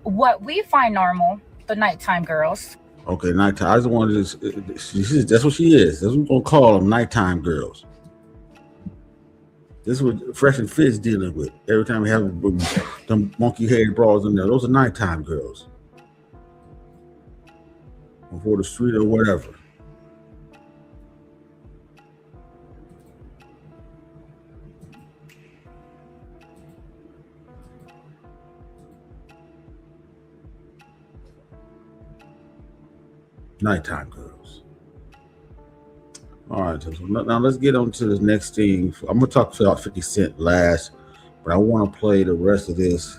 I: what we find normal, the nighttime girls.
A: Okay, nighttime. I just wanted to. That's what she is. That's what we're gonna call them, nighttime girls. This is what Fresh and Fit's dealing with. Every time we have them monkey-headed bras in there, those are nighttime girls. Before the street or whatever. Nighttime girls. All right, so now let's get on to the next thing. I'm gonna talk about 50 Cent last, but I want to play the rest of this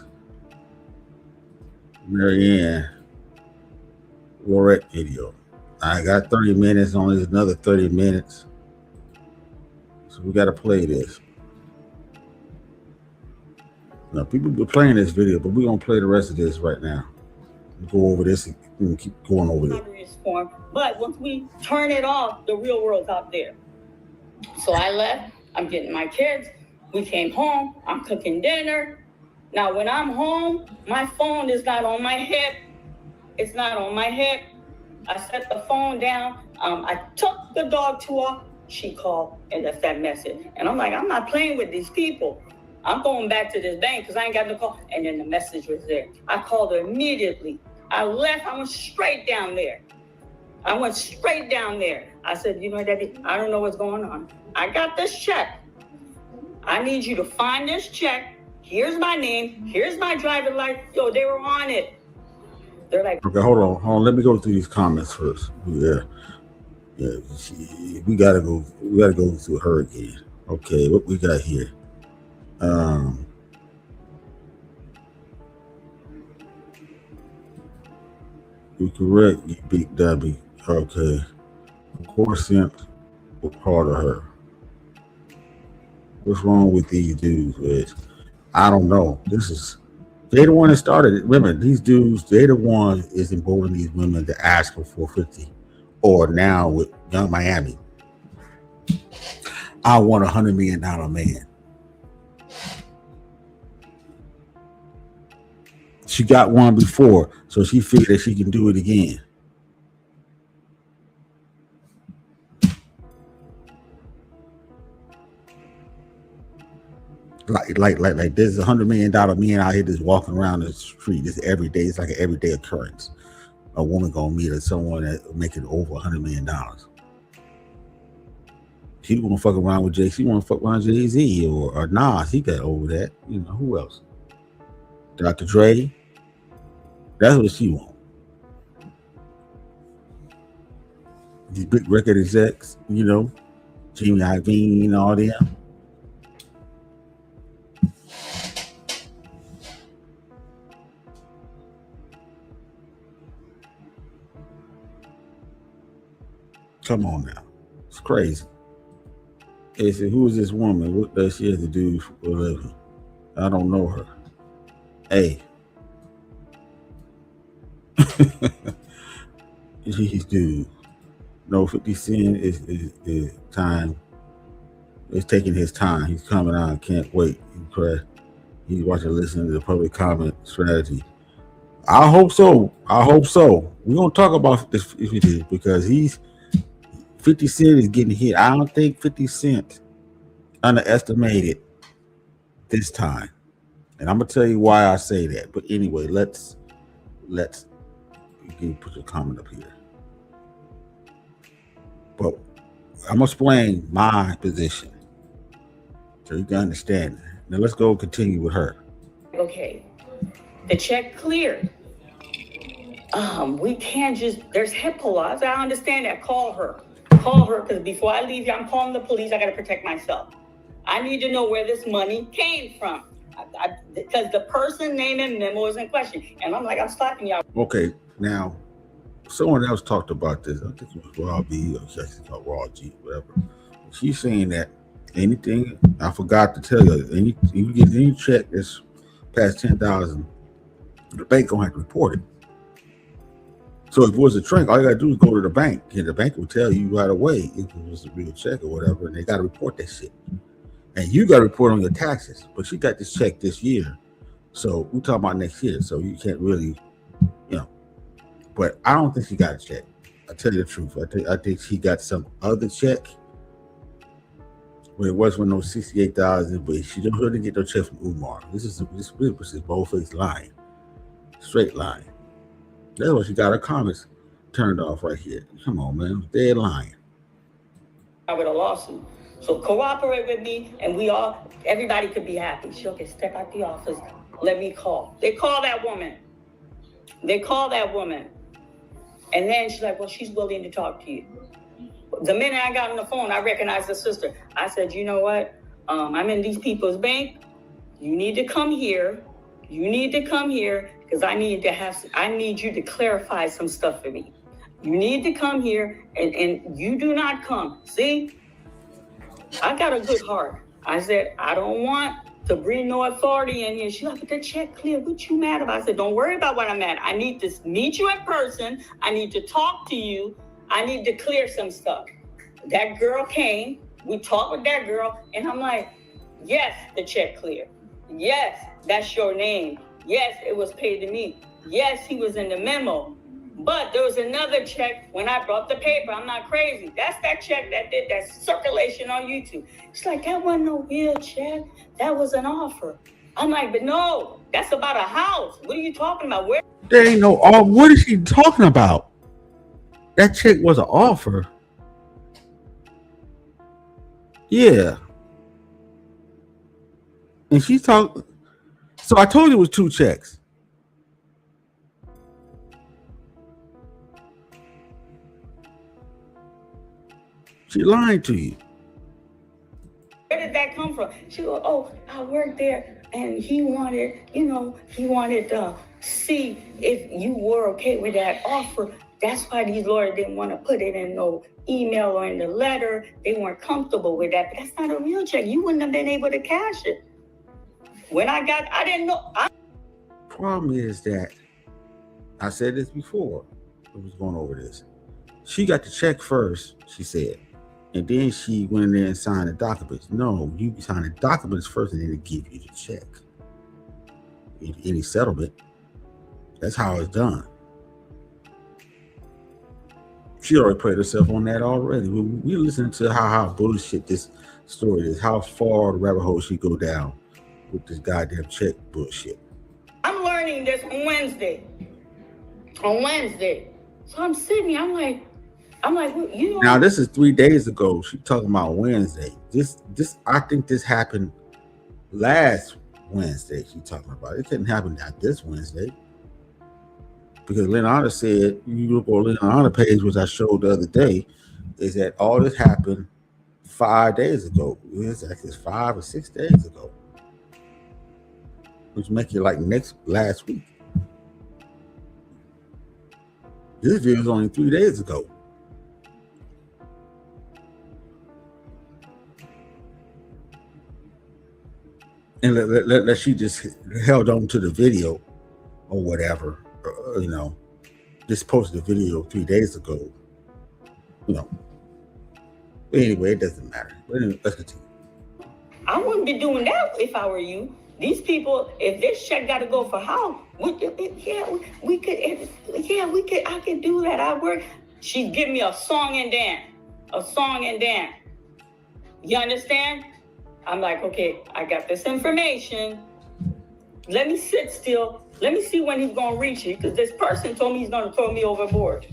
A: Marianne REG video. I got 30 minutes, only another 30 minutes. So we got to play this. Now, people be playing this video, but we're going to play the rest of this right now. We'll go over this and keep going over it.
J: But once we turn it off, the real world's out there. So I left. I'm getting my kids. We came home. I'm cooking dinner. Now, when I'm home, my phone is not on my hip. It's not on my hip. I set the phone down. I took the dog to her. She called and left that message. And I'm like, I'm not playing with these people. I'm going back to this bank because I ain't got no call. And then the message was there. I called her immediately. I left. I went straight down there. I said, you know, Debbie, I don't know what's going on. I got this check. I need you to find this check. Here's my name. Here's my driver's license. Yo, they were on it. They're like,
A: okay, hold on. Let me go through these comments first. Yeah. We gotta go through her again. Okay, what we got here? You correct, you big Debbie. Okay. Of course, Simp was part of her. What's wrong with these dudes, Reg? I don't know. They the one that started it. Women, these dudes, they the one is emboldening these women to ask for 450. Or now with Young Miami, I want $100 million man. She got one before, so she figured that she can do it again. Like there's $100 million man out here just walking around the street. This every day. It's like an everyday occurrence. A woman gonna meet someone that making over $100 million. She wanna fuck around with Jay. She wanna fuck around Jay-Z or Nas. He got over that. You know who else? Dr. Dre. That's what she want. These big record execs, you know, Jimmy Iovine and all them. Come on now. It's crazy. They said, who is this woman? What does she have to do for a living? I don't know her. Hey. He's dude. No, 50 Cent is time. It's taking his time. He's coming out. Can't wait. He's watching, listening to the public comment strategy. I hope so. We're gonna talk about this if it is, because 50 Cent is getting hit. I don't think 50 Cent underestimated this time. And I'm gonna tell you why I say that. But anyway, let's put your comment up here. But I'm gonna explain my position so you can understand it. Now let's go continue with her.
J: okay, the check cleared. We can't just, there's HIPAA laws. I understand that. Call her, because before I leave you, I'm calling the police. I got to protect myself. I need to know where this money came from. Because the person name and memo is in question. And I'm like, I'm stopping y'all.
A: Okay, now, someone else talked about this. I think it was Raw B or she's called Raw G, whatever. She's saying that anything, I forgot to tell you, you get any check that's past 10,000, the bank gonna have to report it. So if it was a trick, all you gotta do is go to the bank, and the bank will tell you right away if it was a real check or whatever, and they gotta report that shit. And you gotta report on your taxes. But she got this check this year, so we're talking about next year. So you can't really, But I don't think she got a check. I tell you the truth. I think she got some other check. Well, it wasn't no $68,000, but she don't really get no check from Umar. This is bold-faced lying, straight lying. That's why she got her comments turned off right here. Come on, man, they're lying.
J: With a lawsuit, so cooperate with me, and everybody could be happy. She'll get step out the office. Let me call. They call that woman, and then she's like, "Well, she's willing to talk to you." The minute I got on the phone, I recognized the sister. I said, "You know what? I'm in these people's bank. You need to come here. Because I need you to clarify some stuff for me. You need to come here, and you do not come. See, I got a good heart." I said, "I don't want to bring no authority in here." She's like, "But the check clear. What you mad about?" I said, "Don't worry about what I'm mad. I need to meet you in person. I need to talk to you. I need to clear some stuff." That girl came. We talked with that girl, and I'm like, "Yes, the check clear. Yes, that's your name. Yes, it was paid to me. Yes, he was in the memo. But there was another check when I brought the paper. I'm not crazy. That's that check that did that circulation on YouTube." It's like, "That wasn't no real check. That was an offer." I'm like, "But no, that's about a house. What are you talking about? Where?"
A: There ain't no offer. What is she talking about? That check was an offer. Yeah. And she's talking. So I told you it was 2 checks. She lied to you.
J: Where did that come from? She goes, "Oh, I worked there, and he wanted to see if you were okay with that offer. That's why these lawyers didn't want to put it in no email or in the letter. They weren't comfortable with that. But that's not a real check. You wouldn't have been able to cash it." When I didn't know.
A: Problem is that I said this before. I was going over this. She got the check first, she said. And then she went in there and signed the documents. No, you sign the documents first and then they give you the check. Any settlement. That's how it's done. She already put herself on that already. We listening to how bullshit this story is, how far the rabbit hole she go down with this goddamn check bullshit.
J: I'm learning this on Wednesday. So I'm sitting here, I'm like, well, you know.
A: Now this is 3 days ago. She talking about Wednesday. This I think this happened last Wednesday. She talking about it. Couldn't happen that this Wednesday. Because Leonardo said, you look on Leonardo page, which I showed the other day, is that all this happened 5 days ago. It's actually 5 or 6 days ago. Which make it like last week. This video is only 3 days ago. And let she just held on to the video or whatever, just posted a video 3 days ago, Anyway, it doesn't matter. But anyway, let's continue.
J: I wouldn't be doing that if I were you. These people, if this check got to go for how? I could do that. I work. She's giving me a song and dance. You understand? I'm like, okay, I got this information. Let me sit still. Let me see when he's going to reach it, because this person told me he's going to throw me overboard.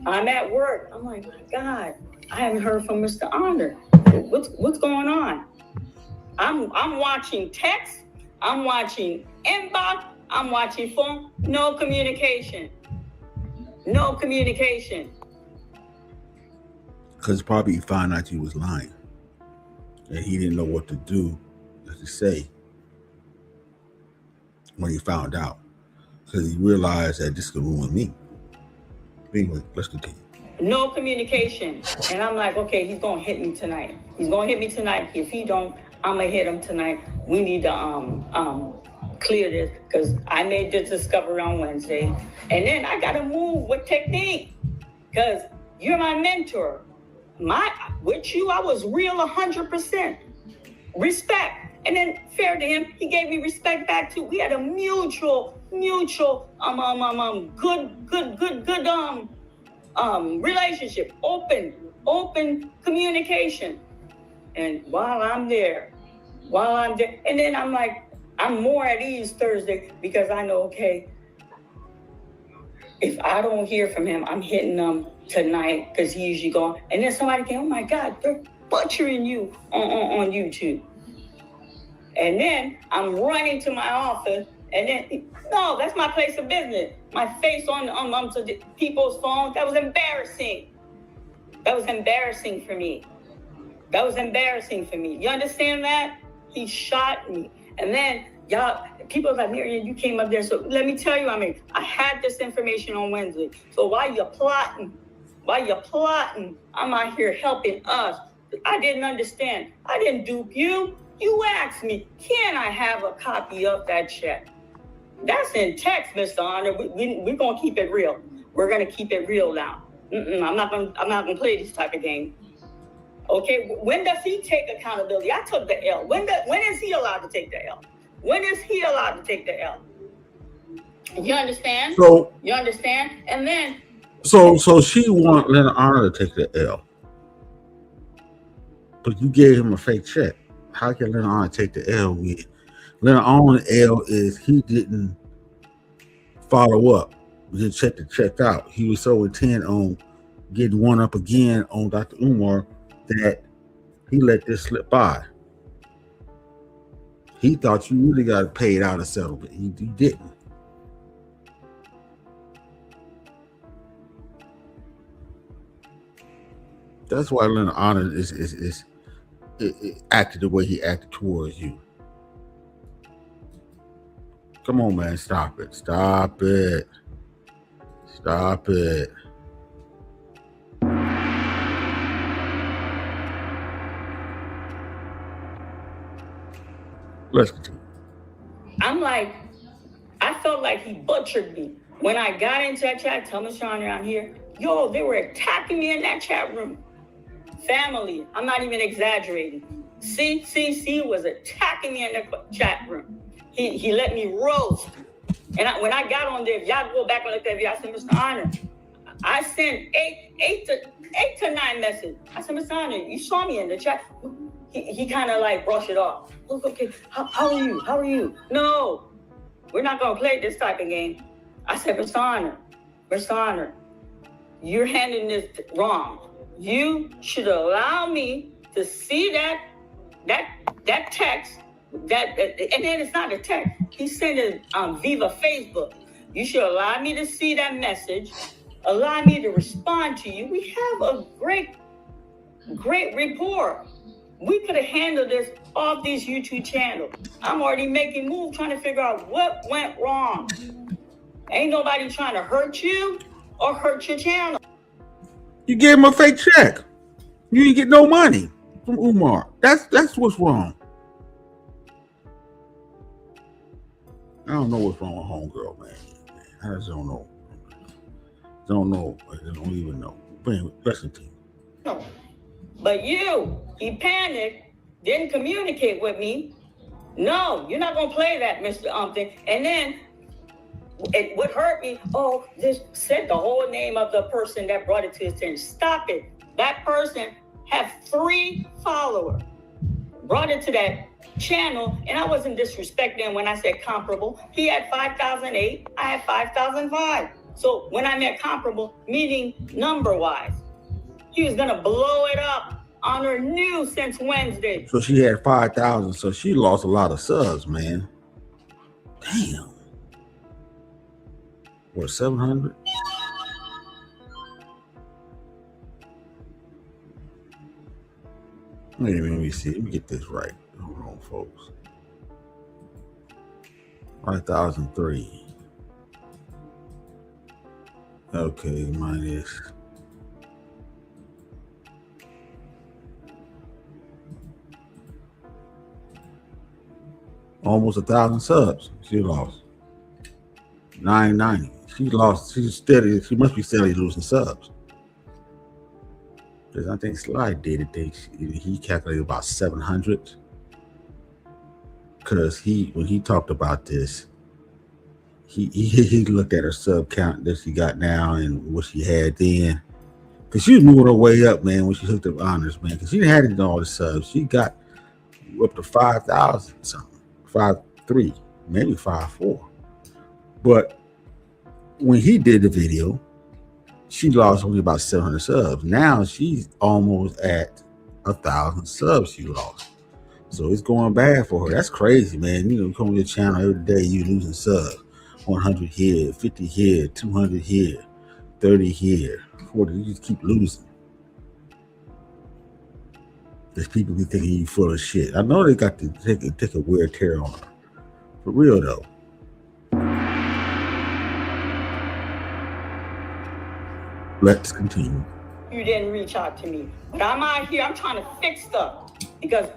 J: I'm at work. I'm like, my God, I haven't heard from Mr. Honor. What's going on? I'm watching text. I'm watching inbox. I'm watching phone. No communication.
A: Because probably he found out he was lying. And he didn't know what to do, to say, when he found out. Because he realized that this could ruin me. Anyway, let's continue.
J: No communication. And I'm like, okay, he's going to hit me tonight. If he don't, I'm going to hit him tonight. We need to clear this because I made this discovery on Wednesday. And then I got to move with technique because you're my mentor. With you, I was real 100%. Respect. And then fair to him, he gave me respect back too. We had a mutual, good relationship, open communication. And while I'm there, and then I'm like, I'm more at ease Thursday because I know, okay, if I don't hear from him, I'm hitting him tonight because he usually gone. And then somebody came, oh my God, they're butchering you on YouTube. And then I'm running to my office, and then, no, that's my place of business. My face on people's phones, that was embarrassing. That was embarrassing for me. You understand that? He shot me. And then, y'all, people like, Miriam, you came up there. So let me tell you, I had this information on Wednesday. So while you're plotting, I'm out here helping us. I didn't understand. I didn't dupe you. You asked me, can I have a copy of that check? That's in text, Mr. Honor. We're going to keep it real. We're going to keep it real now. I'm not going to play this type of game. Okay, when does he take accountability? I took the L. When is he allowed to take the L? You understand? You understand? And then...
A: So she want Leonard Honor to take the L. But you gave him a fake check. How can Leonard Honor take the L with Leonard Honor? L is he didn't follow up. He didn't check the check out. He was so intent on getting one up again on Dr. Umar that he let this slip by. He thought you really got paid out a settlement. He didn't. That's why Leonard Honor is acted the way he acted towards you. Come on, man. Stop it. Let's continue.
J: I'm like, I felt like he butchered me. When I got into that chat, tell me, Sean, I'm here. Yo, they were attacking me in that chat room. Family, I'm not even exaggerating. CCC was attacking me in the chat room. He let me roast. And when I got on there, if y'all go back and look at it, I said, Mr. Honor, I sent eight to 9 messages. I said, Mr. Honor, you saw me in the chat. He kind of like brushed it off. Okay, how are you? No, we're not going to play this type of game. I said, Mr. Honor, you're handling this wrong. You should allow me to see that text, and then it's not a text. He sent it via Facebook. You should allow me to see that message, allow me to respond to you. We have a great rapport. We could have handled this off these YouTube channels. I'm already making moves, trying to figure out what went wrong. Ain't nobody trying to hurt you or hurt your channel.
A: You gave him a fake check. You didn't get no money from Umar. That's what's wrong. I don't know what's wrong with homegirl, man. I just don't know. I don't even know. But anyway, listen to you.
J: But he panicked, didn't communicate with me. No, you're not going to play that, Mr. Umpton. And then it would hurt me. Oh, just said the whole name of the person that brought it to his attention. Stop it. That person had 3 followers. Brought it to that channel, and I wasn't disrespecting when I said comparable. He had 5,008. I had 5,005. So when I meant comparable, meaning number-wise, he was going to blow it up on her new since Wednesday.
A: So she had 5,000. So she lost a lot of subs, man. Damn. What, 700? Let me see. Let me get this right. Hold on, folks. 5,003. Okay, minus. almost 1,000 subs. She lost 990. She lost. She's steady. She must be steadily losing subs. Because I think Sly did it. He calculated about 700. Because when he talked about this, he looked at her sub count that she got now and what she had then. Because she was moving her way up, man, when she hooked up honors, man. Because she didn't have to do all the subs. She got up to 5,000 something, 5,300, maybe 5,400. But when he did the video, she lost only about 700 subs. Now she's almost at 1,000 subs she lost. So it's going bad for her. That's crazy, man. You know, come on your channel every day, you losing subs. 100 here, 50 here, 200 here, 30 here, 40. You just keep losing. There's people be thinking you full of shit. I know they got to take a weird tear on her. For real, though. Let's continue.
J: You didn't reach out to me. But I'm out here, I'm trying to fix stuff. Because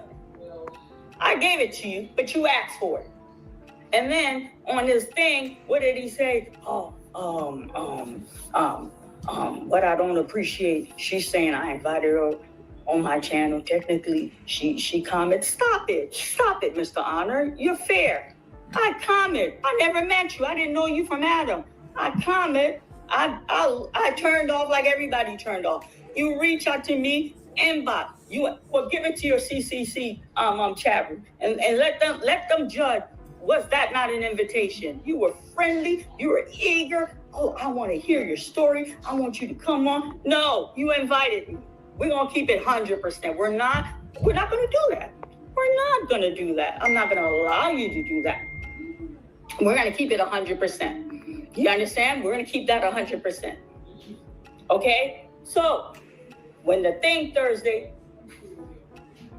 J: I gave it to you, but you asked for it. And then on this thing, what did he say? What I don't appreciate, she's saying I invited her on my channel. Technically, she commented, stop it, Mr. Honor. You're fair. I comment. I never met you. I didn't know you from Adam. I comment. I turned off like everybody turned off. You reach out to me, inbox. Give it to your CCC chat room and let them judge. Was that not an invitation? You were friendly. You were eager. Oh, I want to hear your story. I want you to come on. No, you invited me. We're gonna keep it 100%. We're not gonna do that. We're not gonna do that. I'm not gonna allow you to do that. We're gonna keep it 100%. You understand? We're gonna keep that 100%. Okay? So when the thing Thursday,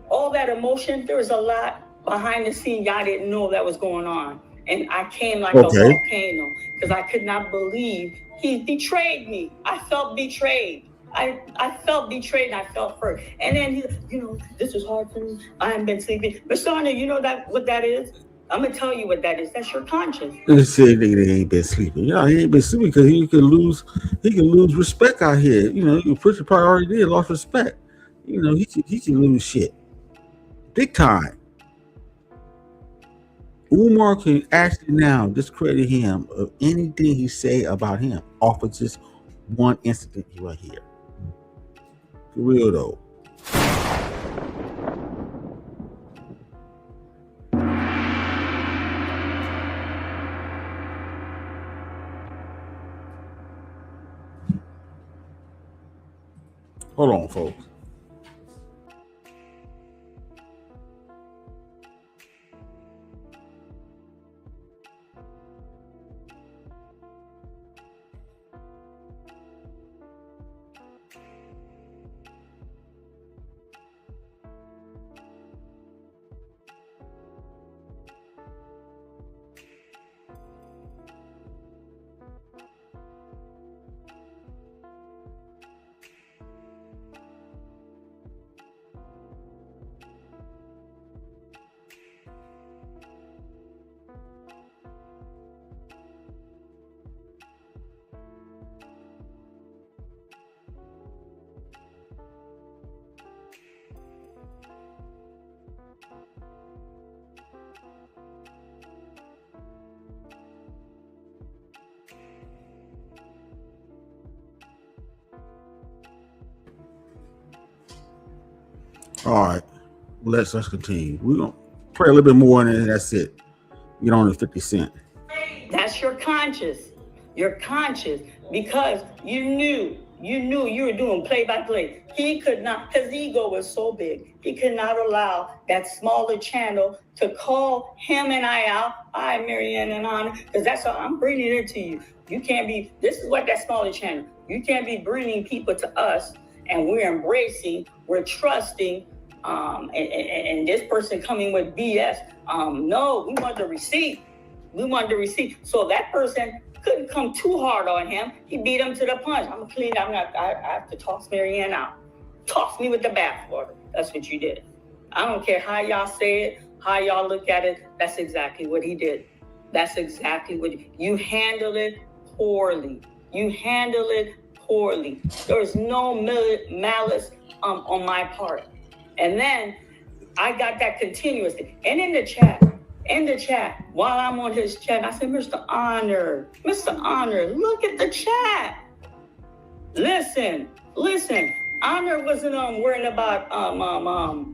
J: all that emotion, there was a lot behind the scene y'all didn't know that was going on. And I came like a volcano because I could not believe he betrayed me. I felt betrayed. I felt betrayed and I felt hurt. And then this is hard for me. I haven't been sleeping. But Sonia, you know what that is? I'm gonna tell you what that is. That's your conscience.
A: They say they ain't been sleeping. You know, he ain't been sleeping because he can lose respect out here. You know, you put your priority there, lost respect. You know, he can lose shit. Big time. Umar can actually now discredit him of anything he say about him off of just one incident right here. For real though. Hold on, folks. All right, let's continue. We're gonna pray a little bit more, and that's it. Get on to 50 Cent.
J: That's your conscience. Your conscience, because you knew you were doing play by play. He could not, his ego was so big. He could not allow that smaller channel to call him and I out. I, Marianne and Anna, because that's how I'm bringing it to you. You can't be. This is what that smaller channel. You can't be bringing people to us, and we're embracing, we're trusting. And this person coming with BS. No, we want the receipt. So that person couldn't come too hard on him. He beat him to the punch. I'm gonna clean. I have to toss Marianne out. Toss me with the bathwater. That's what you did. I don't care how y'all say it, how y'all look at it, that's exactly what he did. That's exactly what you handled it poorly. You handle it poorly. There's no malice on my part. And then I got that continuously. And in the chat, while I'm on his chat, I said, Mr. Honor, look at the chat. Listen. Honor wasn't worrying about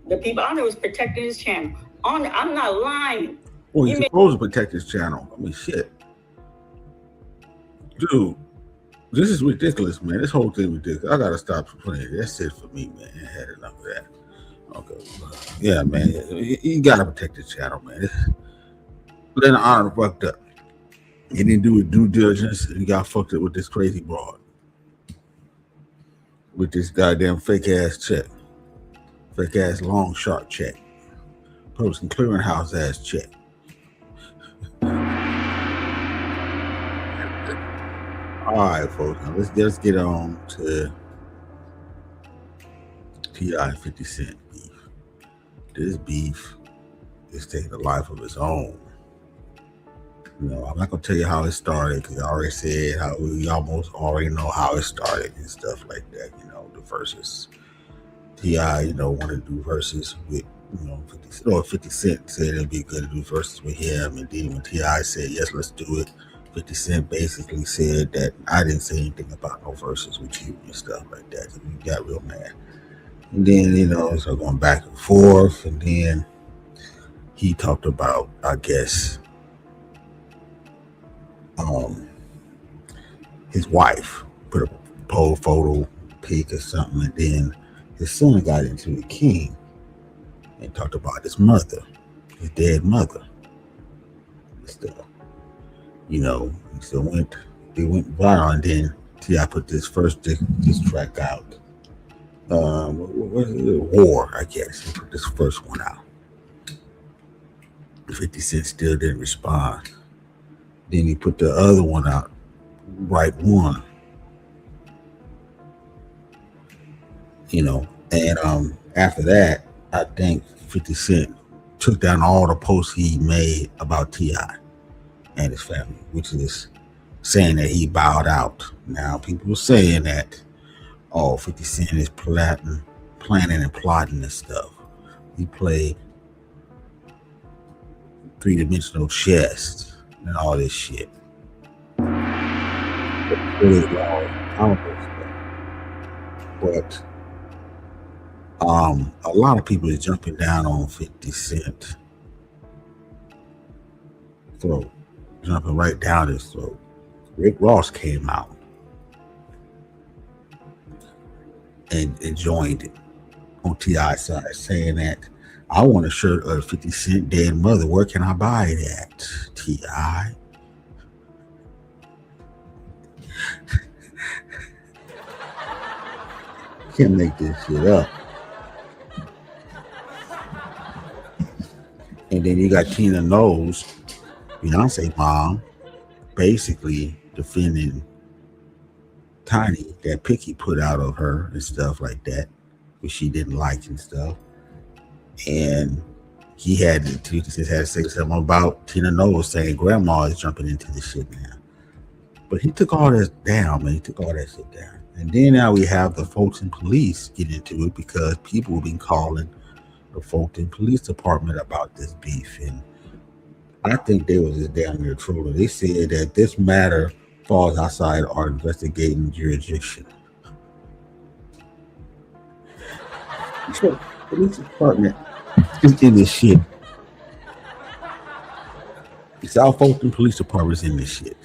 J: the people. Honor was protecting his channel. Honor, I'm not lying.
A: Well, he's supposed to protect his channel. I mean, shit. Dude, this is ridiculous, man. This whole thing ridiculous. I gotta stop playing. That's it for me, man. I had enough of that. Okay. Yeah, man. You gotta protect the channel, man. Then Honor fucked up. He didn't do his due diligence, and he got fucked up with this crazy broad. With this goddamn fake ass check. Fake ass long sharp check. Post and clearinghouse ass check. All right, folks. Now let's get on to T.I. 50 Cent beef. This beef is taking a life of its own. You know, I'm not gonna tell you how it started because I already said how we almost already know how it started and stuff like that. You know, the verses. T.I., you know, wanted to do verses with, you know, 50 Cent said it'd be good to do verses with him, and then when T.I. said yes, let's do it, 50 Cent basically said that I didn't say anything about no verses with you and stuff like that. So we got real mad. And then, you know, so going back and forth, and then he talked about, I guess, his wife put a pole photo pic or something, and then his son got into the king and talked about his mother, his dead mother and stuff. You know, so they went viral, and then T.I. put this first this track out. What was it? War, I guess. He put this first one out. 50 Cent still didn't respond. Then he put the other one out, Right One. You know, and after that, I think 50 Cent took down all the posts he made about T.I. and his family, which is saying that he bowed out. Now, people are saying that, 50 Cent is planning and plotting this stuff. He played three-dimensional chess and all this shit. Really but a lot of people is jumping down on 50 Cent throat, jumping right down his throat. Rick Ross came out and joined it on T.I.'s side, saying that I want a shirt of 50 Cent dead mother. Where can I buy it at? T.I. Can't make this shit up. And then you got Tina Knowles, Beyonce mom, basically defending Tiny, that pic he put out of her and stuff like that, which she didn't like and stuff. And he had to say something about Tina Knowles saying grandma is jumping into this shit now. But he took all that down, man. He took all that shit down. And then now we have the Fulton police get into it because people have been calling the Fulton Police Department about this beef. And I think they was just down there trolling. They said that this matter falls outside our investigating jurisdiction. So, the police department is in this shit. The South Fulton Police Department is in this shit.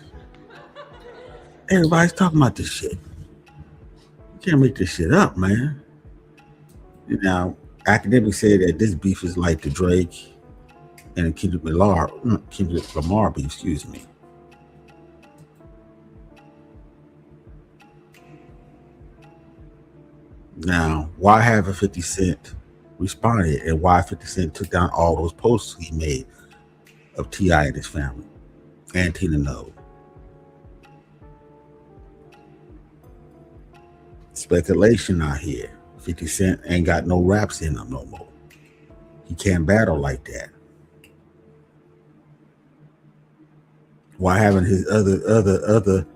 A: Everybody's talking about this shit. You can't make this shit up, man. Now, academics say that this beef is like the Drake and Kendrick Lamar beef, excuse me. Now, why haven't 50 Cent responded, and why 50 Cent took down all those posts he made of T.I. and his family and Tina Knowles? Speculation out here. 50 Cent ain't got no raps in him no more. He can't battle like that. Why haven't his other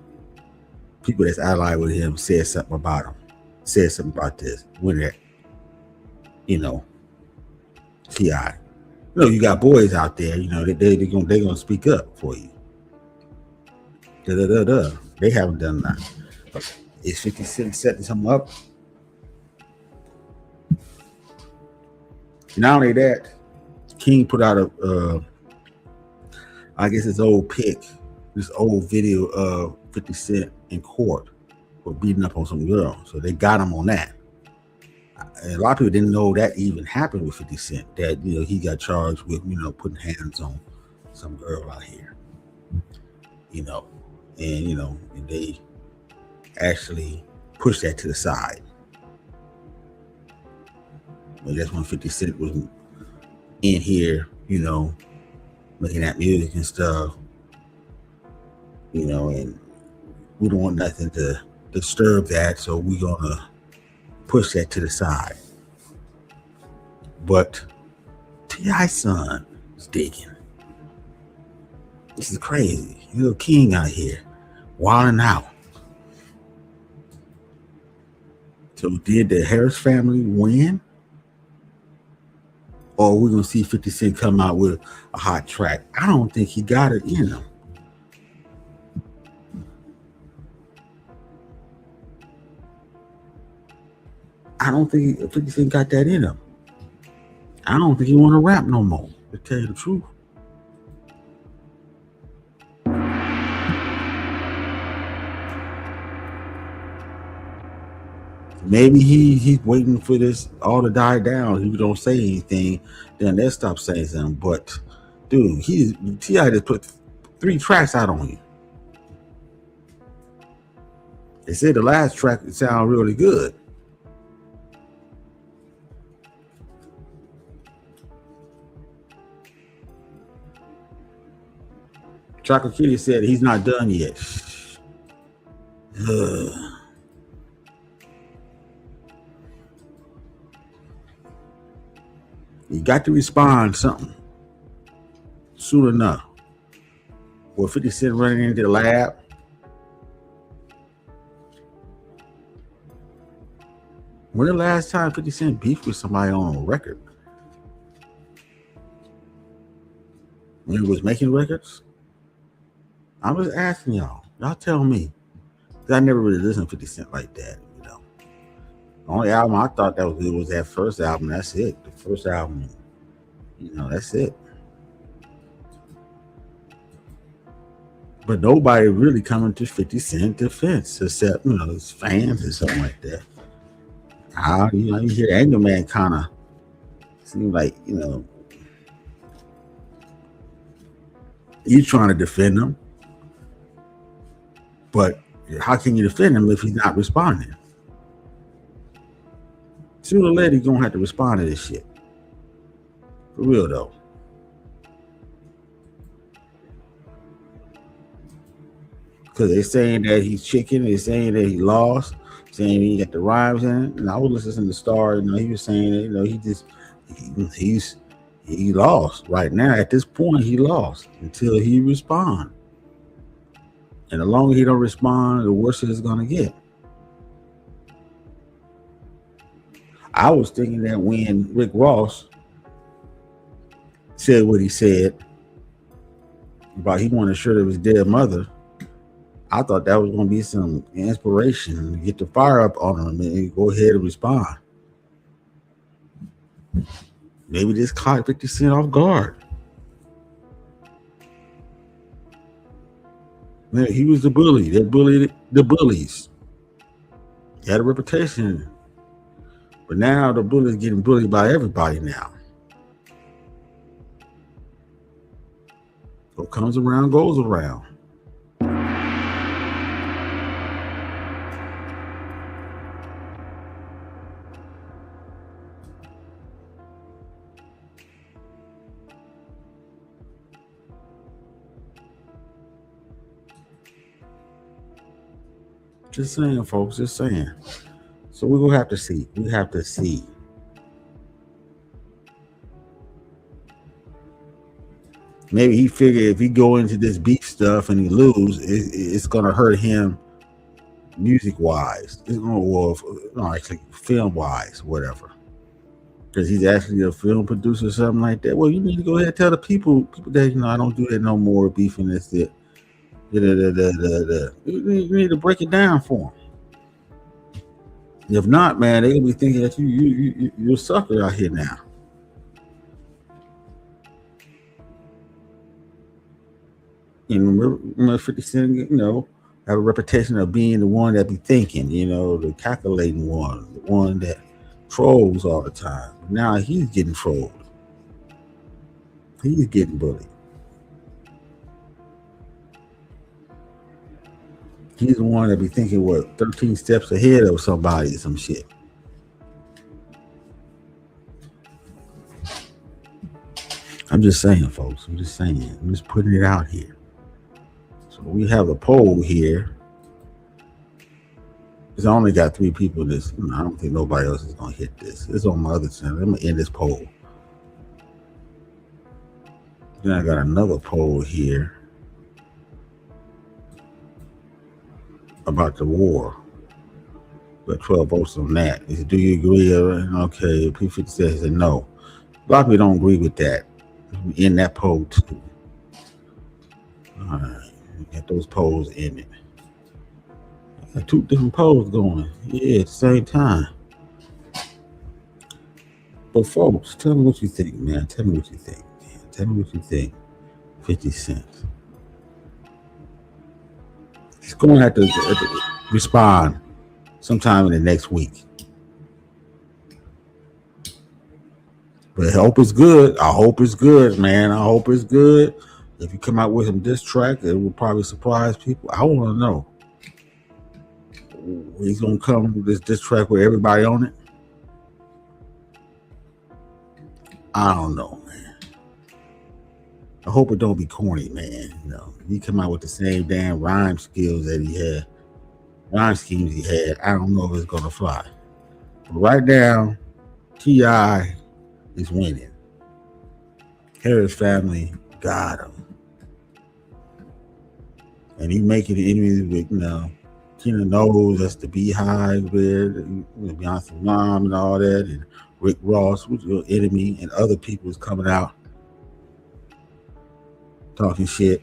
A: people that's allied with him said something about him? Said something about this when that, T.I. You got boys out there, they're gonna speak up for you. They haven't done that. Is 50 Cent setting something up? Not only that, King put out I guess his old pic, this old video of 50 Cent in court for beating up on some girl. So they got him on that. And a lot of people didn't know that even happened with 50 Cent, that he got charged with putting hands on some girl out here. And they actually pushed that to the side. Well, that's when 50 Cent was in here, making that music and stuff, and we don't want nothing to disturb that, so we're gonna push that to the side. But T.I.'s son is digging. This is crazy. King out here wilding out. So did the Harris family win? Or are we gonna see 50 Cent come out with a hot track? I don't think he got it in him. I don't think 50 Cent got that in him. I don't think he want to rap no more, to tell you the truth. Maybe he's waiting for this all to die down. He don't say anything, then they'll stop saying something. But dude, T.I. just put 3 tracks out on you. They said the last track sounded really good. Chocolate Kitty said he's not done yet. You got to respond something soon enough. Well, 50 Cent running into the lab. When the last time 50 Cent beefed with somebody on a record? When he was making records? I was asking y'all. Y'all tell me. I never really listened to 50 Cent like that. The only album I thought that was good was that first album. That's it. The first album, that's it. But nobody really coming to 50 Cent defense except, his fans or something like that. You hear Anger Man kind of seem like, you trying to defend him. But how can you defend him if he's not responding? Sooner or later, he's going to have to respond to this shit. For real, though. Because they're saying that he's chicken. They're saying that he lost. Saying he got the rhymes in it. And I was listening to Star. He was saying that, he lost. Right now, at this point, he lost until he responds. And the longer he don't respond, the worse it's going to get. I was thinking that when Rick Ross said what he said about he wanted a shirt of his dead mother, I thought that was going to be some inspiration to get the fire up on him and go ahead and respond. Maybe this caught 50 Cent off guard. Man, he was the bully that bullied the bullies. He had a reputation. But now the bully's getting bullied by everybody now. What comes around goes around. Just saying, folks, just saying. So we're going to have to see. We have to see. Maybe he figured if he go into this beef stuff and he lose, it's gonna hurt him music wise. It's gonna, well, no, actually film wise, whatever. Because he's actually a film producer or something like that. Well, you need to go ahead and tell the people that, I don't do that no more, beefing this, that. You need to break it down for them. If not, man, they're gonna be thinking that you're a sucker out here now. And remember 50 Cent, have a reputation of being the one that be thinking, the calculating one, the one that trolls all the time. Now he's getting trolled. He's getting bullied. He's the one that be thinking, 13 steps ahead of somebody or some shit. I'm just saying, folks. I'm just saying. I'm just putting it out here. So we have a poll here. It's only got 3 people in this. I don't think nobody else is going to hit this. It's on my other channel. I'm going to end this poll. Then I got another poll here about the war. But 12 votes on that. He said, do you agree? Okay. P50 said no. A lot of people don't agree with that. In that poll too. All right. We got those polls in it. I got 2 different polls going. Yeah, at the same time. But folks, tell me what you think, man. Tell me what you think. Tell me what you think. 50 cents. He's going to have to respond sometime in the next week. But I hope it's good. I hope it's good, man. I hope it's good. If you come out with some diss track, it will probably surprise people. I want to know. He's going to come with this diss track with everybody on it. I don't know, man. I hope it don't be corny, man. He come out with the same damn rhyme skills that he had. Rhyme schemes he had. I don't know if it's going to fly. But right now, T.I. is winning. Harris family got him. And he making enemies with, Tina Knowles, that's the Beehive with Beyonce's mom and all that, and Rick Ross, which is your enemy, and other people is coming out talking shit.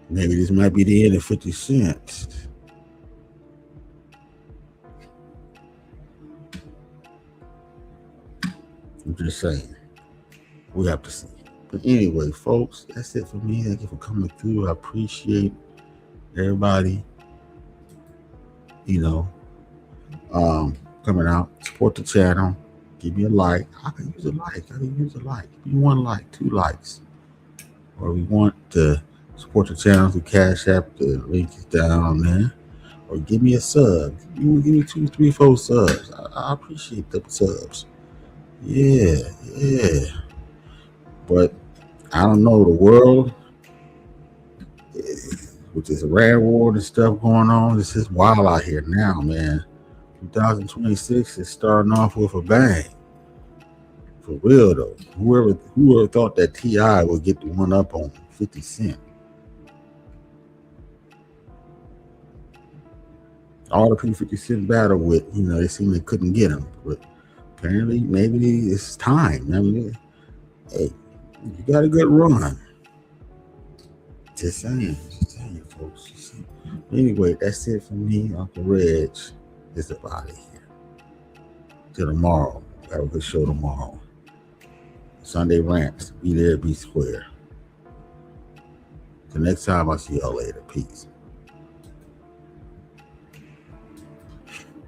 A: Maybe this might be the end of 50 Cent. I'm just saying. We have to see. But anyway, folks, that's it for me. Thank you for coming through. I appreciate everybody, coming out. Support the channel. Give me a like. I can use a like. Give me 1 like, 2 likes. Or we want to support the channel through Cash App. The link is down there. Or give me a sub. You want to give me 2, 3, 4 subs. I appreciate the subs. Yeah. But I don't know, the world, with this Iran war and stuff going on, this is wild out here now, man. 2026 is starting off with a bang. For real though. Whoever thought that T.I. would get the one up on 50 Cent. All the people 50 Cent battle with, they seemed they couldn't get him. But apparently, maybe it's time. Hey, you got a good run. Just saying, folks. Anyway, that's it for me. Uncle Reg is about it here. Till tomorrow. Have a good show tomorrow. Sunday rants. Be there, be square. Till next time, I'll see y'all later. Peace.